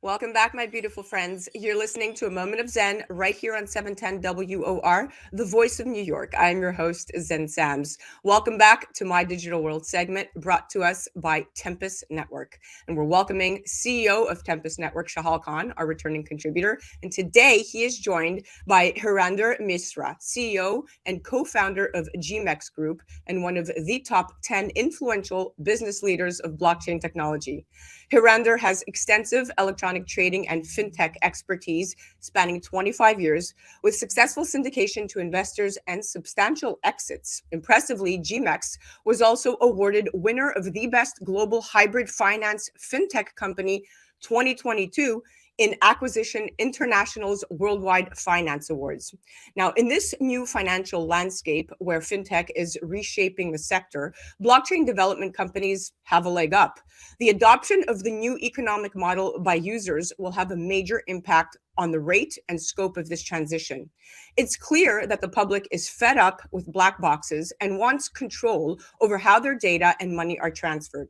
Welcome back, my beautiful friends. You're listening to A Moment of Zen right here on 710 WOR, the voice of New York. I'm your host, Zen Sams. Welcome back to My Digital World segment brought to us by Tempus Network. And we're welcoming CEO of Tempus Network, Shahal Khan, our returning contributor. And today he is joined by Hirander Misra, CEO and co-founder of GMEX Group and one of the top 10 influential business leaders of blockchain technology. Hirander has extensive electronic trading and fintech expertise spanning 25 years, with successful syndication to investors and substantial exits. Impressively, GMEX was also awarded winner of the best global hybrid finance fintech company 2022 in Acquisition International's Worldwide Finance Awards. Now, in this new financial landscape where fintech is reshaping the sector, blockchain development companies have a leg up. The adoption of the new economic model by users will have a major impact on the rate and scope of this transition. It's clear that the public is fed up with black boxes and wants control over how their data and money are transferred.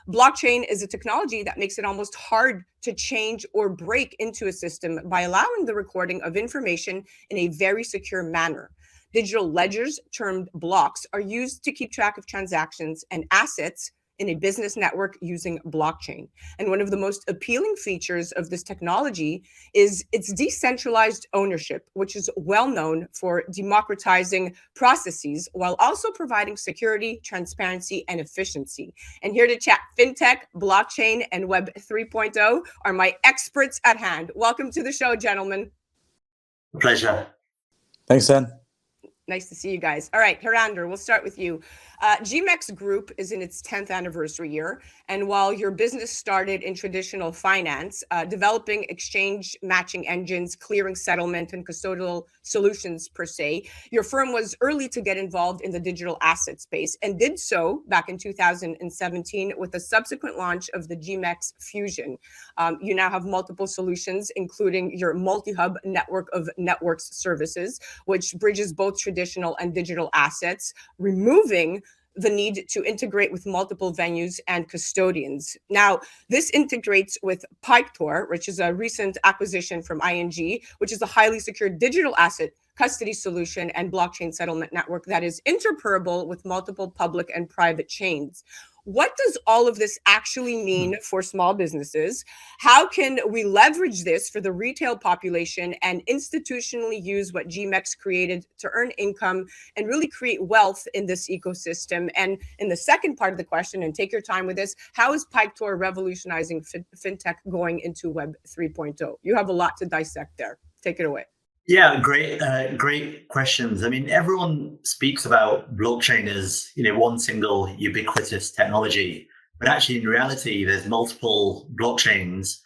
Blockchain is a technology that makes it almost hard to change or break into a system by allowing the recording of information in a very secure manner. Digital ledgers, termed blocks, are used to keep track of transactions and assets in a business network using blockchain. And one of the most appealing features of this technology is its decentralized ownership, which is well known for democratizing processes while also providing security, transparency, and efficiency. And here to chat fintech, blockchain, and Web 3.0 are my experts at hand. Welcome to the show, gentlemen. Pleasure. Thanks, Zen. Nice to see you guys. All right, Hirander, we'll start with you. GMEX Group is in its 10th anniversary year. And while your business started in traditional finance, developing exchange matching engines, clearing settlement, and custodial solutions per se, your firm was early to get involved in the digital asset space and did so back in 2017 with the subsequent launch of the GMEX Fusion. You now have multiple solutions, including your multi-hub network of networks services, which bridges both traditional and digital assets, removing the need to integrate with multiple venues and custodians. Now, this integrates with PoliticGal, which is a recent acquisition from ING, which is a highly secure digital asset custody solution and blockchain settlement network that is interoperable with multiple public and private chains. What does all of this actually mean for small businesses? How can we leverage this for the retail population and institutionally use what GMEX created to earn income and really create wealth in this ecosystem? And in the second part of the question, and take your time with this, how is PoliticGal revolutionizing fintech going into Web 3.0? You have a lot to dissect there. Take it away. Yeah, great questions. I mean, everyone speaks about blockchain as, one single ubiquitous technology, but actually in reality, there's multiple blockchains.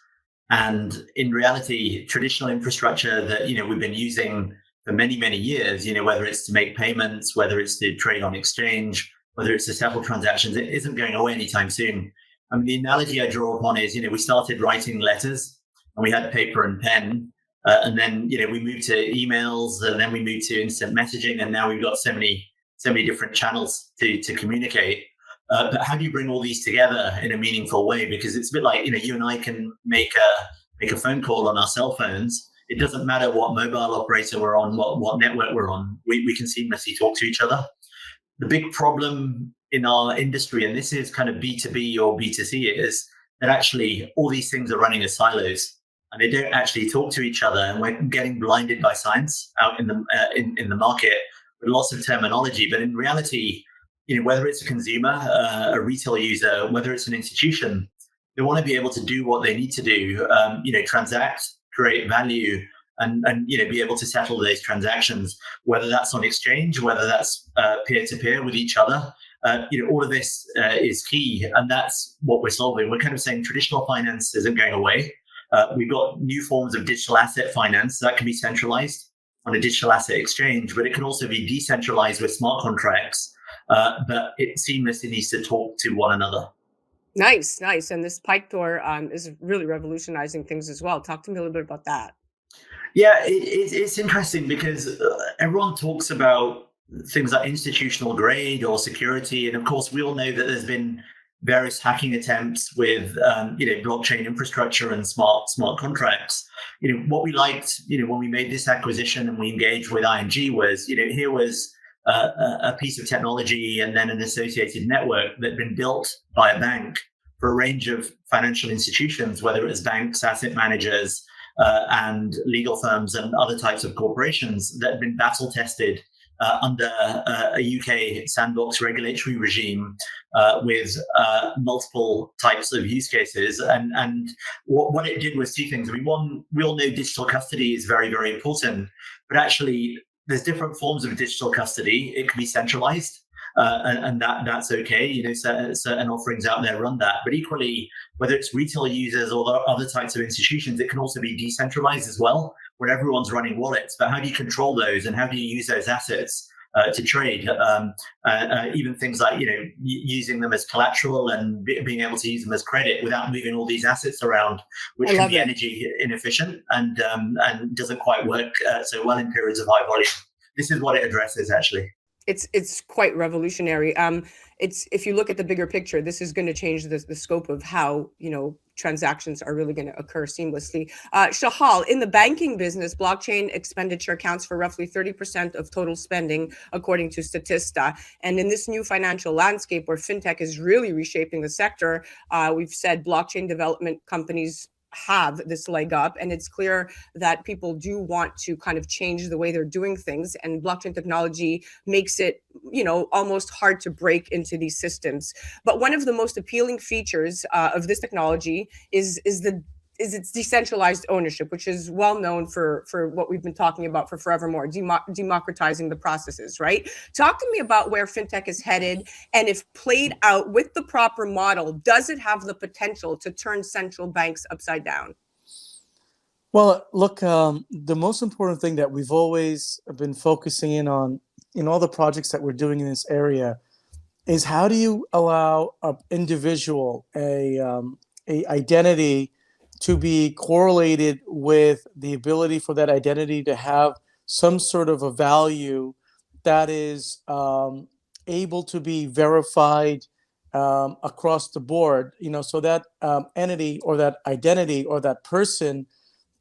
And in reality, traditional infrastructure that, we've been using for many, many years, whether it's to make payments, whether it's to trade on exchange, whether it's to settle transactions, it isn't going away anytime soon. I mean, the analogy I draw upon is, we started writing letters and we had paper and pen. And then, we moved to emails, and then we moved to instant messaging, and now we've got so many different channels to communicate. But how do you bring all these together in a meaningful way? Because it's a bit like, you and I can make a phone call on our cell phones. It doesn't matter what mobile operator we're on, what network we're on. We can seamlessly talk to each other. The big problem in our industry, and this is kind of B2B or B2C, is that actually all these things are running as silos. and they don't actually talk to each other, and we're getting blinded by science out in the in the market with lots of terminology. But in reality, whether it's a consumer, a retail user, whether it's an institution, they want to be able to do what they need to do, transact, create value, and be able to settle those transactions, whether that's on exchange, whether that's peer-to-peer with each other. All of this is key, and that's what we're solving. We're kind of saying traditional finance isn't going away. We've got new forms of digital asset finance that can be centralized on a digital asset exchange, but it can also be decentralized with smart contracts. But it seamlessly needs to talk to one another. Nice. And this Pike Door is really revolutionizing things as well. Talk to me a little bit about that. Yeah, it's interesting because everyone talks about things like institutional grade or security, and of course we all know that there's been various hacking attempts with blockchain infrastructure and smart contracts. What we liked when we made this acquisition and we engaged with ING was here was a piece of technology and then an associated network that had been built by a bank for a range of financial institutions, whether it was banks, asset managers, and legal firms and other types of corporations that had been battle tested under a UK sandbox regulatory regime with multiple types of use cases. And what it did was two things. I mean, one, we all know digital custody is very, very important, but actually there's different forms of digital custody. It can be centralized, and that's okay. Certain offerings out there run that. But equally, whether it's retail users or other types of institutions, it can also be decentralized as well, where everyone's running wallets. But how do you control those, and how do you use those assets to trade? Even things like using them as collateral and being able to use them as credit without moving all these assets around, which can be energy inefficient and doesn't quite work so well in periods of high volume. This is what it addresses, actually. It's quite revolutionary. If you look at the bigger picture, this is going to change the scope of how transactions are really going to occur seamlessly. Shahal, in the banking business, blockchain expenditure accounts for roughly 30% of total spending, according to Statista. And in this new financial landscape where fintech is really reshaping the sector, we've said blockchain development companies have this leg up, and it's clear that people do want to kind of change the way they're doing things, and blockchain technology makes it almost hard to break into these systems. But one of the most appealing features of this technology is its decentralized ownership, which is well known for what we've been talking about for forevermore, democratizing the processes, right? Talk to me about where fintech is headed, and if played out with the proper model, does it have the potential to turn central banks upside down? Well, look, the most important thing that we've always been focusing in on in all the projects that we're doing in this area is how do you allow an individual, a identity to be correlated with the ability for that identity to have some sort of a value that is able to be verified across the board, so that entity or that identity or that person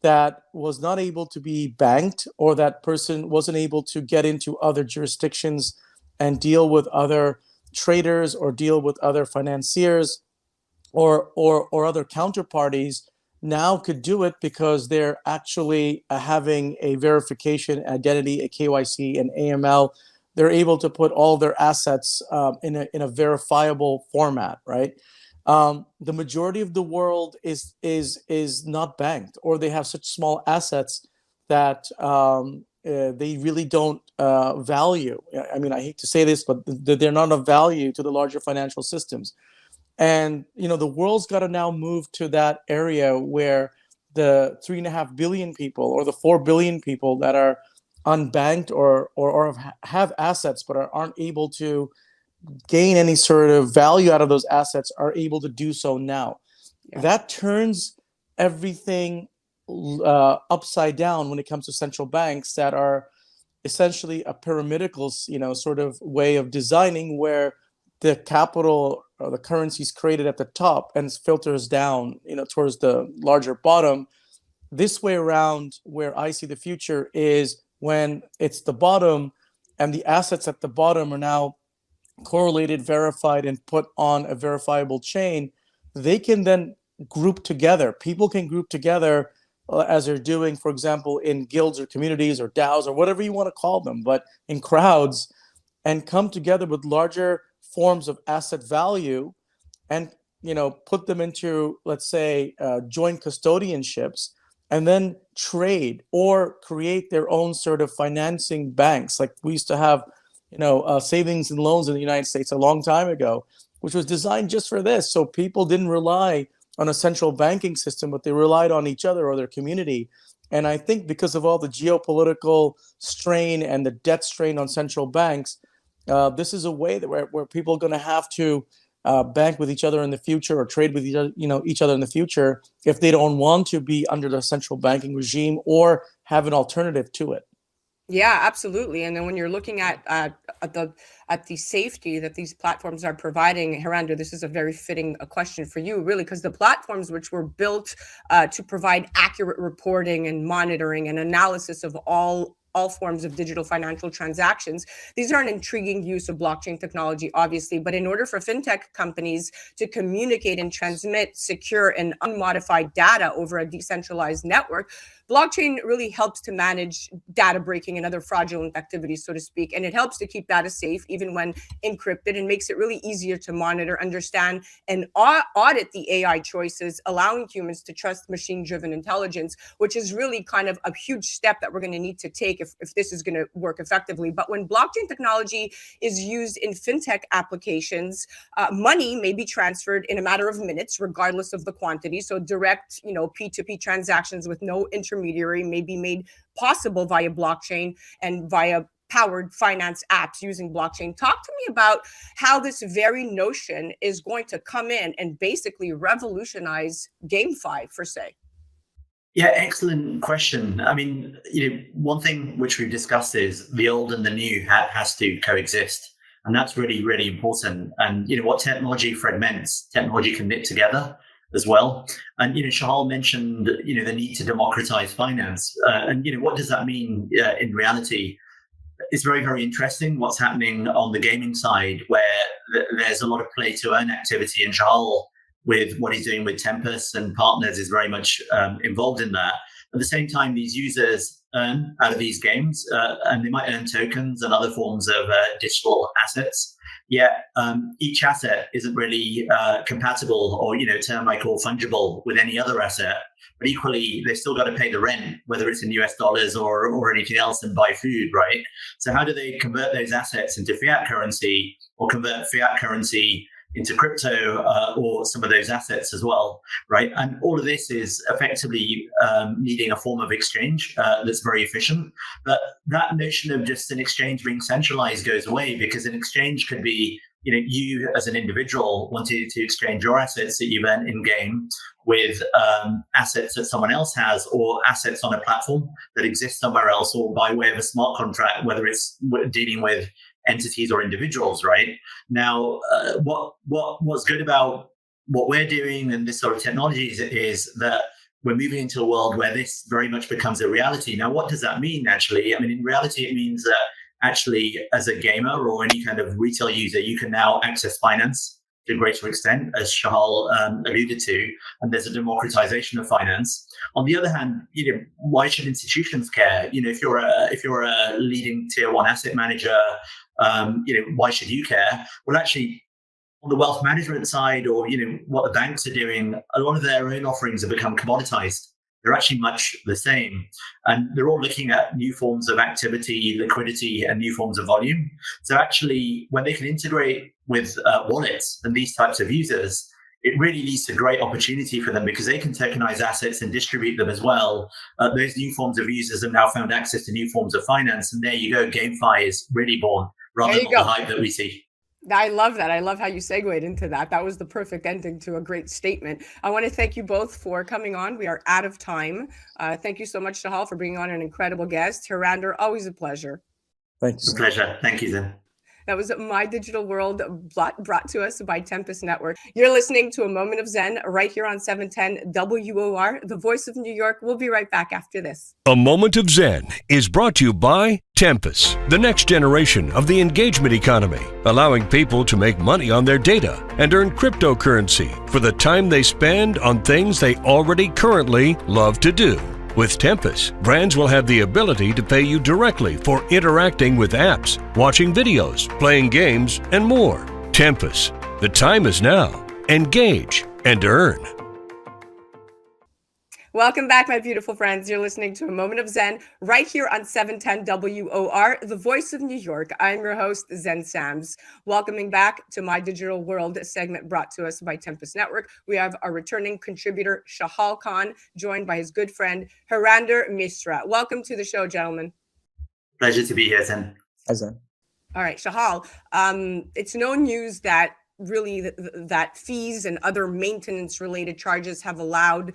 that was not able to be banked, or that person wasn't able to get into other jurisdictions and deal with other traders or deal with other financiers or other counterparties, now could do it because they're actually having a verification identity, a KYC, an AML. They're able to put all their assets in a verifiable format, right? The majority of the world is not banked, or they have such small assets that they really don't value. I mean, I hate to say this, but they're not of value to the larger financial systems. And, the world's got to now move to that area where the 3.5 billion people or the 4 billion people that are unbanked or have assets but aren't able to gain any sort of value out of those assets are able to do so now. Yeah. That turns everything upside down when it comes to central banks that are essentially a pyramidal, sort of way of designing where the capital or the currency is created at the top and filters down, towards the larger bottom. This way around, where I see the future is when it's the bottom and the assets at the bottom are now correlated, verified, and put on a verifiable chain. They can then group together. People can group together as they're doing, for example, in guilds or communities or DAOs or whatever you want to call them, but in crowds, and come together with larger forms of asset value and, put them into, let's say, joint custodianships, and then trade or create their own sort of financing banks. Like we used to have, savings and loans in the United States a long time ago, which was designed just for this. So people didn't rely on a central banking system, but they relied on each other or their community. And I think because of all the geopolitical strain and the debt strain on central banks, this is a way that where people are going to have to bank with each other in the future or trade with each other in the future if they don't want to be under the central banking regime or have an alternative to it. Yeah, absolutely. And then when you're looking at the safety that these platforms are providing, Hirander, this is a very fitting question for you, really, because the platforms which were built to provide accurate reporting and monitoring and analysis of all forms of digital financial transactions. These are an intriguing use of blockchain technology, obviously, but in order for fintech companies to communicate and transmit secure and unmodified data over a decentralized network, blockchain really helps to manage data breaking and other fraudulent activities, so to speak, and it helps to keep data safe even when encrypted and makes it really easier to monitor, understand, and audit the AI choices, allowing humans to trust machine-driven intelligence, which is really kind of a huge step that we're going to need to take if this is going to work effectively. But when blockchain technology is used in fintech applications, money may be transferred in a matter of minutes, regardless of the quantity. So direct, P2P transactions with no intermediary may be made possible via blockchain and via powered finance apps using blockchain. Talk to me about how this very notion is going to come in and basically revolutionize GameFi, per se. Yeah, excellent question. I mean, one thing which we've discussed is the old and the new has to coexist. And that's really, really important. And, what technology fragments, technology can knit together as well. And, Shahal mentioned, the need to democratize finance. And, what does that mean in reality? It's very, very interesting what's happening on the gaming side, where there's a lot of play to earn activity, and Shahal, with what he's doing with Tempus and partners, is very much involved in that. At the same time, these users earn out of these games, and they might earn tokens and other forms of digital assets. Yet each asset isn't really compatible or, a term I call fungible with any other asset. But equally, they've still got to pay the rent, whether it's in US dollars or anything else, and buy food, right? So how do they convert those assets into fiat currency, or convert fiat currency into crypto or some of those assets as well, right? And all of this is effectively needing a form of exchange that's very efficient. But that notion of just an exchange being centralized goes away, because an exchange could be, you as an individual wanting to exchange your assets that you've earned in game with assets that someone else has, or assets on a platform that exists somewhere else, or by way of a smart contract, whether it's dealing with entities or individuals, right? Now, what's good about what we're doing and this sort of technology is that we're moving into a world where this very much becomes a reality. Now, what does that mean, actually? I mean, in reality, it means that actually, as a gamer or any kind of retail user, you can now access finance to a greater extent, as Shahal alluded to, and there's a democratization of finance. On the other hand, why should institutions care? If you're a leading tier one asset manager, why should you care? Well, actually, on the wealth management side, or what the banks are doing, a lot of their own offerings have become commoditized. They're actually much the same, and they're all looking at new forms of activity, liquidity, and new forms of volume. So actually, when they can integrate with wallets and these types of users, it really leads to great opportunity for them, because they can tokenize assets and distribute them as well. Those new forms of users have now found access to new forms of finance, and there you go. GameFi is really born, rather than the hype that we see. I love that. I love how you segued into that. That was the perfect ending to a great statement. I want to thank you both for coming on. We are out of time. Thank you so much, Shahal, for bringing on an incredible guest. Hirander, always a pleasure. Thank you. It's a pleasure. Thank you, Zen. That was My Digital World, brought to us by Tempus Network. You're listening to A Moment of Zen right here on 710 WOR, the voice of New York. We'll be right back after this. A Moment of Zen is brought to you by Tempus, the next generation of the engagement economy, allowing people to make money on their data and earn cryptocurrency for the time they spend on things they already currently love to do. With Tempus, brands will have the ability to pay you directly for interacting with apps, watching videos, playing games, and more. Tempus, the time is now. Engage and earn. Welcome back, my beautiful friends. You're listening to A Moment of Zen right here on 710 WOR, the voice of New York. I'm your host, Zen Sams. Welcoming back to My Digital World segment brought to us by Tempus Network. We have our returning contributor, Shahal Khan, joined by his good friend, Hirander Misra. Welcome to the show, gentlemen. Pleasure to be here, Zen. Hi, Zen. All right, Shahal, it's no news that really that fees and other maintenance-related charges have allowed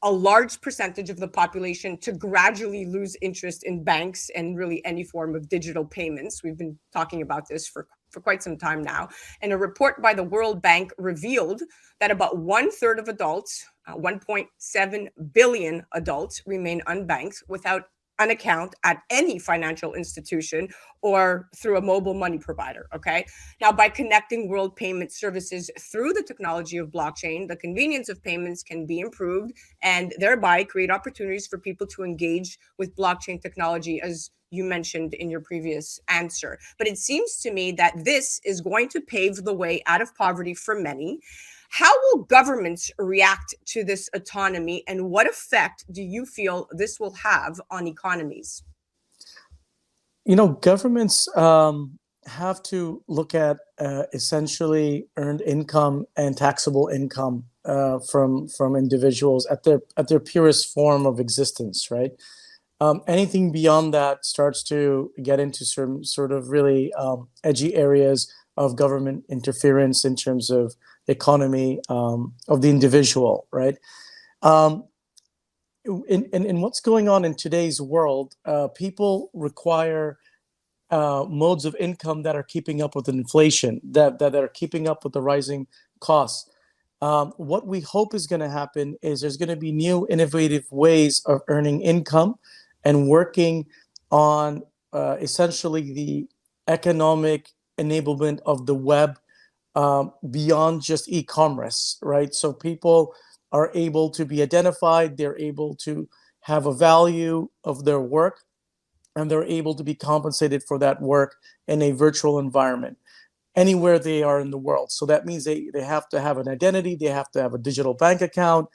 a large percentage of the population to gradually lose interest in banks and really any form of digital payments. We've been talking about this for quite some time now. And a report by the World Bank revealed that about 1/3 of adults, 1.7 billion adults, remain unbanked without an account at any financial institution or through a mobile money provider, okay? Now, by connecting world payment services through the technology of blockchain, the convenience of payments can be improved and thereby create opportunities for people to engage with blockchain technology, as you mentioned in your previous answer. But it seems to me that this is going to pave the way out of poverty for many. How will governments react to this autonomy, and what effect do you feel this will have on economies? You know, governments have to look at essentially earned income and taxable income from individuals at their purest form of existence, right? Anything beyond that starts to get into some sort of really edgy areas of government interference in terms of economy of the individual, right? In what's going on in today's world, people require modes of income that are keeping up with inflation, that are keeping up with the rising costs. What we hope is going to happen is there's going to be new innovative ways of earning income and working on essentially the economic enablement of the web beyond just e-commerce, right? So people are able to be identified, they're able to have a value of their work, and they're able to be compensated for that work in a virtual environment anywhere they are in the world. So that means they have to have an identity, they have to have a digital bank account,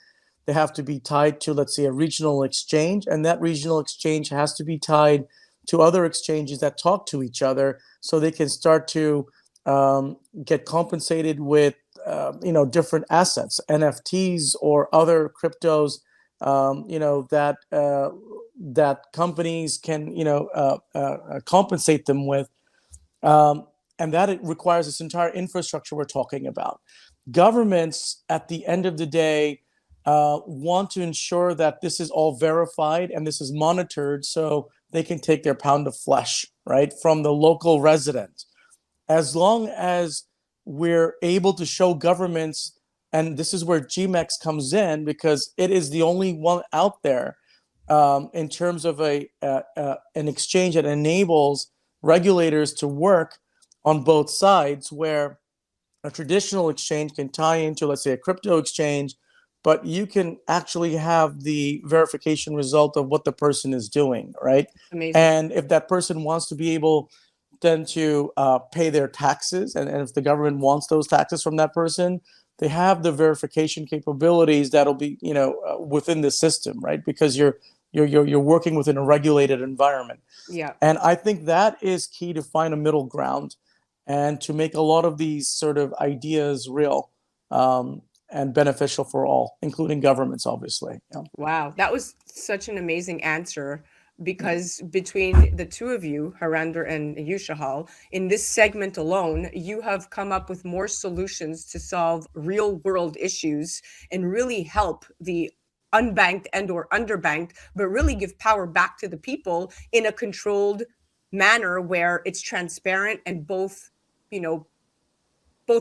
they have to be tied to, let's say, a regional exchange, and that regional exchange has to be tied to other exchanges that talk to each other so they can start to get compensated with different assets, NFTs or other cryptos, that companies can compensate them with, and that it requires this entire infrastructure we're talking about. Governments, at the end of the day, want to ensure that this is all verified and this is monitored so they can take their pound of flesh, right, from the local resident. As long as we're able to show governments, and this is where GMEX comes in, because it is the only one out there in terms of an exchange that enables regulators to work on both sides, where a traditional exchange can tie into, let's say, a crypto exchange, but you can actually have the verification result of what the person is doing, right? Amazing. And if that person wants to be able then to pay their taxes, and if the government wants those taxes from that person, they have the verification capabilities that'll be within the system, right? Because you're working within a regulated environment. Yeah. And I think that is key to find a middle ground and to make a lot of these sort of ideas real and beneficial for all, including governments, obviously. Yeah. Wow, that was such an amazing answer, because between the two of you, Hirander and you, Shahal, in this segment alone, you have come up with more solutions to solve real world issues and really help the unbanked and or underbanked, but really give power back to the people in a controlled manner where it's transparent and both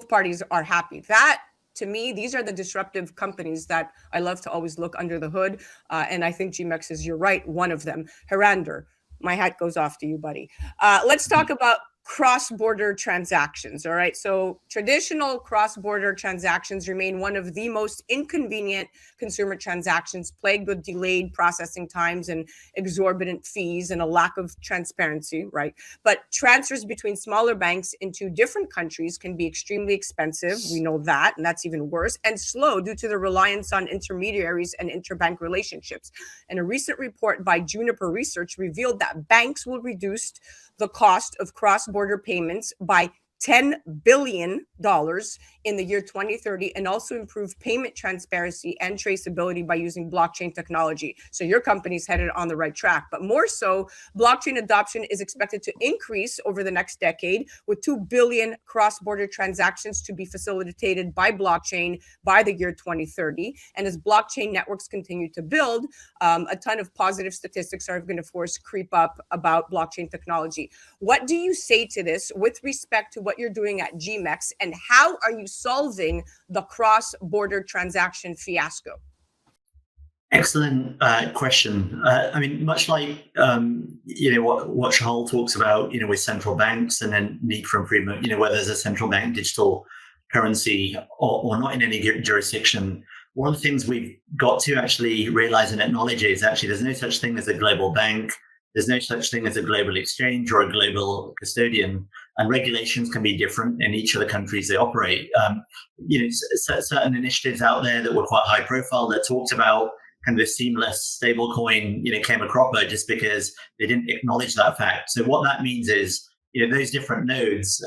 parties are happy. That, to me, these are the disruptive companies that I love to always look under the hood. And I think GMEX is, you're right, one of them. Hirander, my hat goes off to you, buddy. Let's talk about cross-border transactions. All right. So traditional cross-border transactions remain one of the most inconvenient consumer transactions, plagued with delayed processing times and exorbitant fees and a lack of transparency. Right. But transfers between smaller banks into different countries can be extremely expensive. We know that, and that's even worse, and slow due to the reliance on intermediaries and interbank relationships. And a recent report by Juniper Research revealed that banks will reduce the cost of cross-border payments by $10 billion in the year 2030, and also improve payment transparency and traceability by using blockchain technology. So your company's headed on the right track. But more so, blockchain adoption is expected to increase over the next decade, with 2 billion cross-border transactions to be facilitated by blockchain by the year 2030. And as blockchain networks continue to build, a ton of positive statistics are going to force creep up about blockchain technology. What do you say to this with respect to what you're doing at GMEX, and how are you solving the cross-border transaction fiasco? Excellent question. I mean, much like what Shahal talks about, with central banks and then need for improvement, where there's a central bank digital currency or not in any jurisdiction. One of the things we've got to actually realize and acknowledge is actually there's no such thing as a global bank. There's no such thing as a global exchange or a global custodian, and regulations can be different in each of the countries they operate. Certain initiatives out there that were quite high profile that talked about kind of a seamless stablecoin, came a cropper just because they didn't acknowledge that fact. So what that means is, those different nodes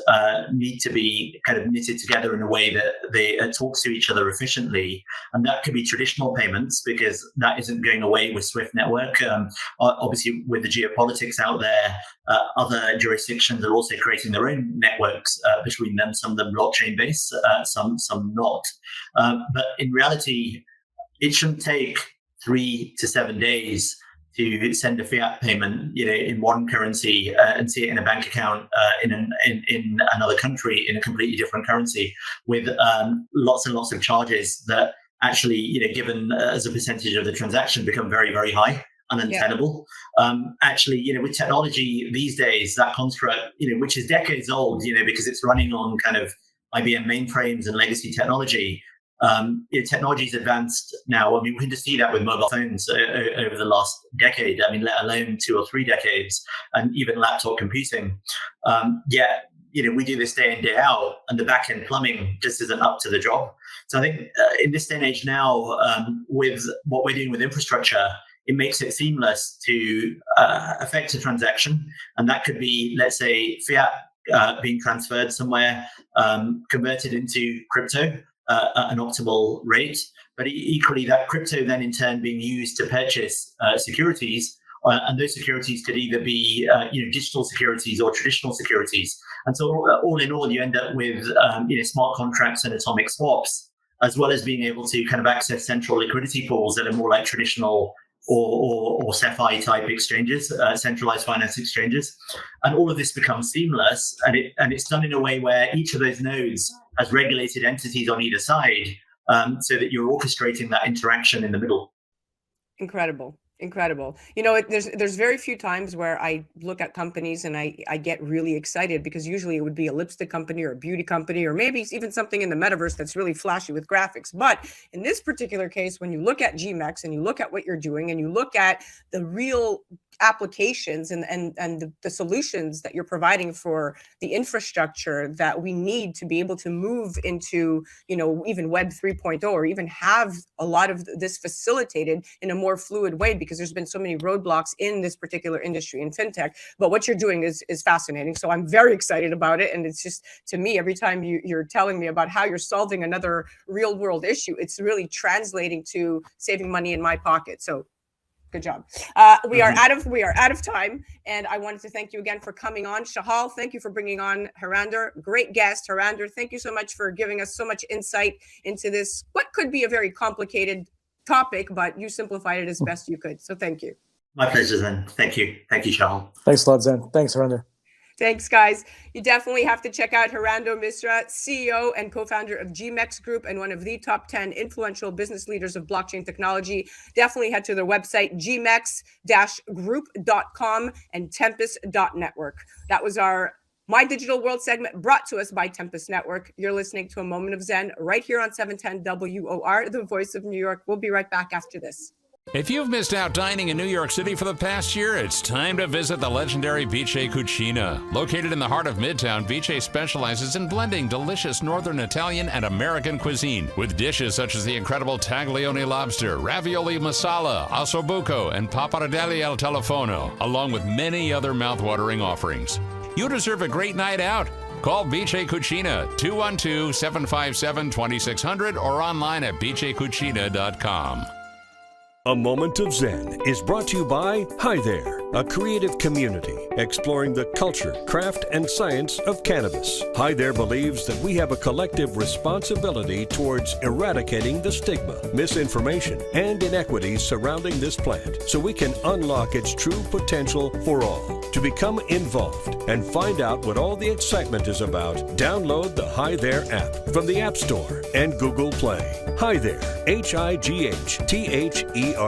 need to be kind of knitted together in a way that they talk to each other efficiently. And that could be traditional payments, because that isn't going away with SWIFT network. Obviously, with the geopolitics out there, other jurisdictions are also creating their own networks between them, some of them blockchain-based, some not. But in reality, it shouldn't take 3 to 7 days to send a fiat payment, in one currency and see it in a bank account in another country in a completely different currency, with lots and lots of charges that actually, given as a percentage of the transaction, become very, very high and untenable. Yeah. With technology these days, that construct, which is decades old, because it's running on kind of IBM mainframes and legacy technology. Technology's advanced now. I mean, we can just see that with mobile phones over the last decade. I mean, let alone 2 or 3 decades, and even laptop computing. We do this day in, day out, and the back end plumbing just isn't up to the job. So I think in this day and age now, with what we're doing with infrastructure, it makes it seamless to affect a transaction, and that could be, let's say, fiat being transferred somewhere, converted into crypto. At an optimal rate, but equally that crypto then in turn being used to purchase securities, and those securities could either be digital securities or traditional securities. And so all in all, you end up with smart contracts and atomic swaps, as well as being able to kind of access central liquidity pools that are more like traditional or CeFi type exchanges, centralized finance exchanges. And all of this becomes seamless, and it's done in a way where each of those nodes has regulated entities on either side, so that you're orchestrating that interaction in the middle. Incredible. There's very few times where I look at companies and I get really excited, because usually it would be a lipstick company or a beauty company, or maybe even something in the metaverse that's really flashy with graphics. But in this particular case, when you look at GMEX and you look at what you're doing and you look at the real applications and the solutions that you're providing for the infrastructure that we need to be able to move into, even Web 3.0, or even have a lot of this facilitated in a more fluid way, because there's been so many roadblocks in this particular industry in fintech. But what you're doing is fascinating. So I'm very excited about it. And it's just, to me, every time you're telling me about how you're solving another real world issue, it's really translating to saving money in my pocket. So good job. We are out of time, and I wanted to thank you again for coming on. Shahal, thank you for bringing on Hirander. Great guest, Hirander. Thank you so much for giving us so much insight into this, what could be a very complicated topic, but you simplified it as best you could. So thank you. My pleasure, Zen. Thank you. Thank you, Shahal. Thanks a lot, Zen. Thanks, Hirander. Thanks, guys. You definitely have to check out Hirander Misra, CEO and co-founder of GMEX Group and one of the top 10 influential business leaders of blockchain technology. Definitely head to their website, gmex-group.com and tempus.network. That was our My Digital World segment brought to us by Tempus Network. You're listening to A Moment of Zen right here on 710 WOR, the voice of New York. We'll be right back after this. If you've missed out dining in New York City for the past year, it's time to visit the legendary Vice Cucina. Located in the heart of Midtown, Vice specializes in blending delicious Northern Italian and American cuisine with dishes such as the incredible taglione lobster, ravioli masala, ossobuco, and pappardelle al telefono, along with many other mouthwatering offerings. You deserve a great night out. Call Vice Cucina 212-757-2600 or online at vicecucina.com. A Moment of Zen is brought to you by Hi There, a creative community exploring the culture, craft, and science of cannabis. Hi There believes that we have a collective responsibility towards eradicating the stigma, misinformation, and inequities surrounding this plant so we can unlock its true potential for all. To become involved and find out what all the excitement is about, download the Hi There app from the App Store and Google Play. Hi There, HIGHTHERE.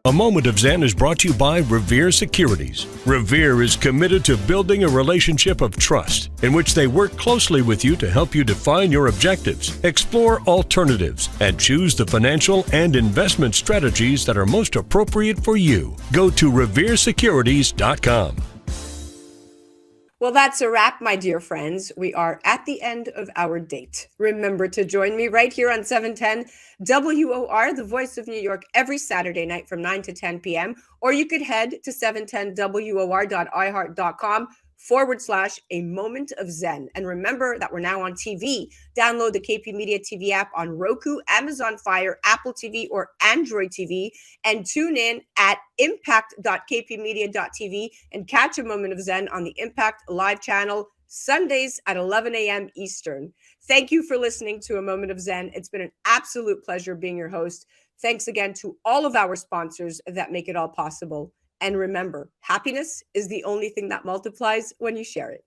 A Moment of Zen is brought to you by Revere Securities. Revere is committed to building a relationship of trust in which they work closely with you to help you define your objectives, explore alternatives, and choose the financial and investment strategies that are most appropriate for you. Go to reveresecurities.com. Well, that's a wrap, my dear friends. We are at the end of our date. Remember to join me right here on 710 WOR, the voice of New York, every Saturday night from 9 to 10 p.m. Or you could head to 710wor.iheart.com/A Moment of Zen. And remember that we're now on TV. Download the KP Media TV app on Roku, Amazon Fire, Apple TV, or Android TV, and tune in at impact.kpmedia.tv and catch A Moment of Zen on the Impact Live channel Sundays at 11 a.m. Eastern. Thank you for listening to A Moment of Zen. It's been an absolute pleasure being your host. Thanks again to all of our sponsors that make it all possible. And remember, happiness is the only thing that multiplies when you share it.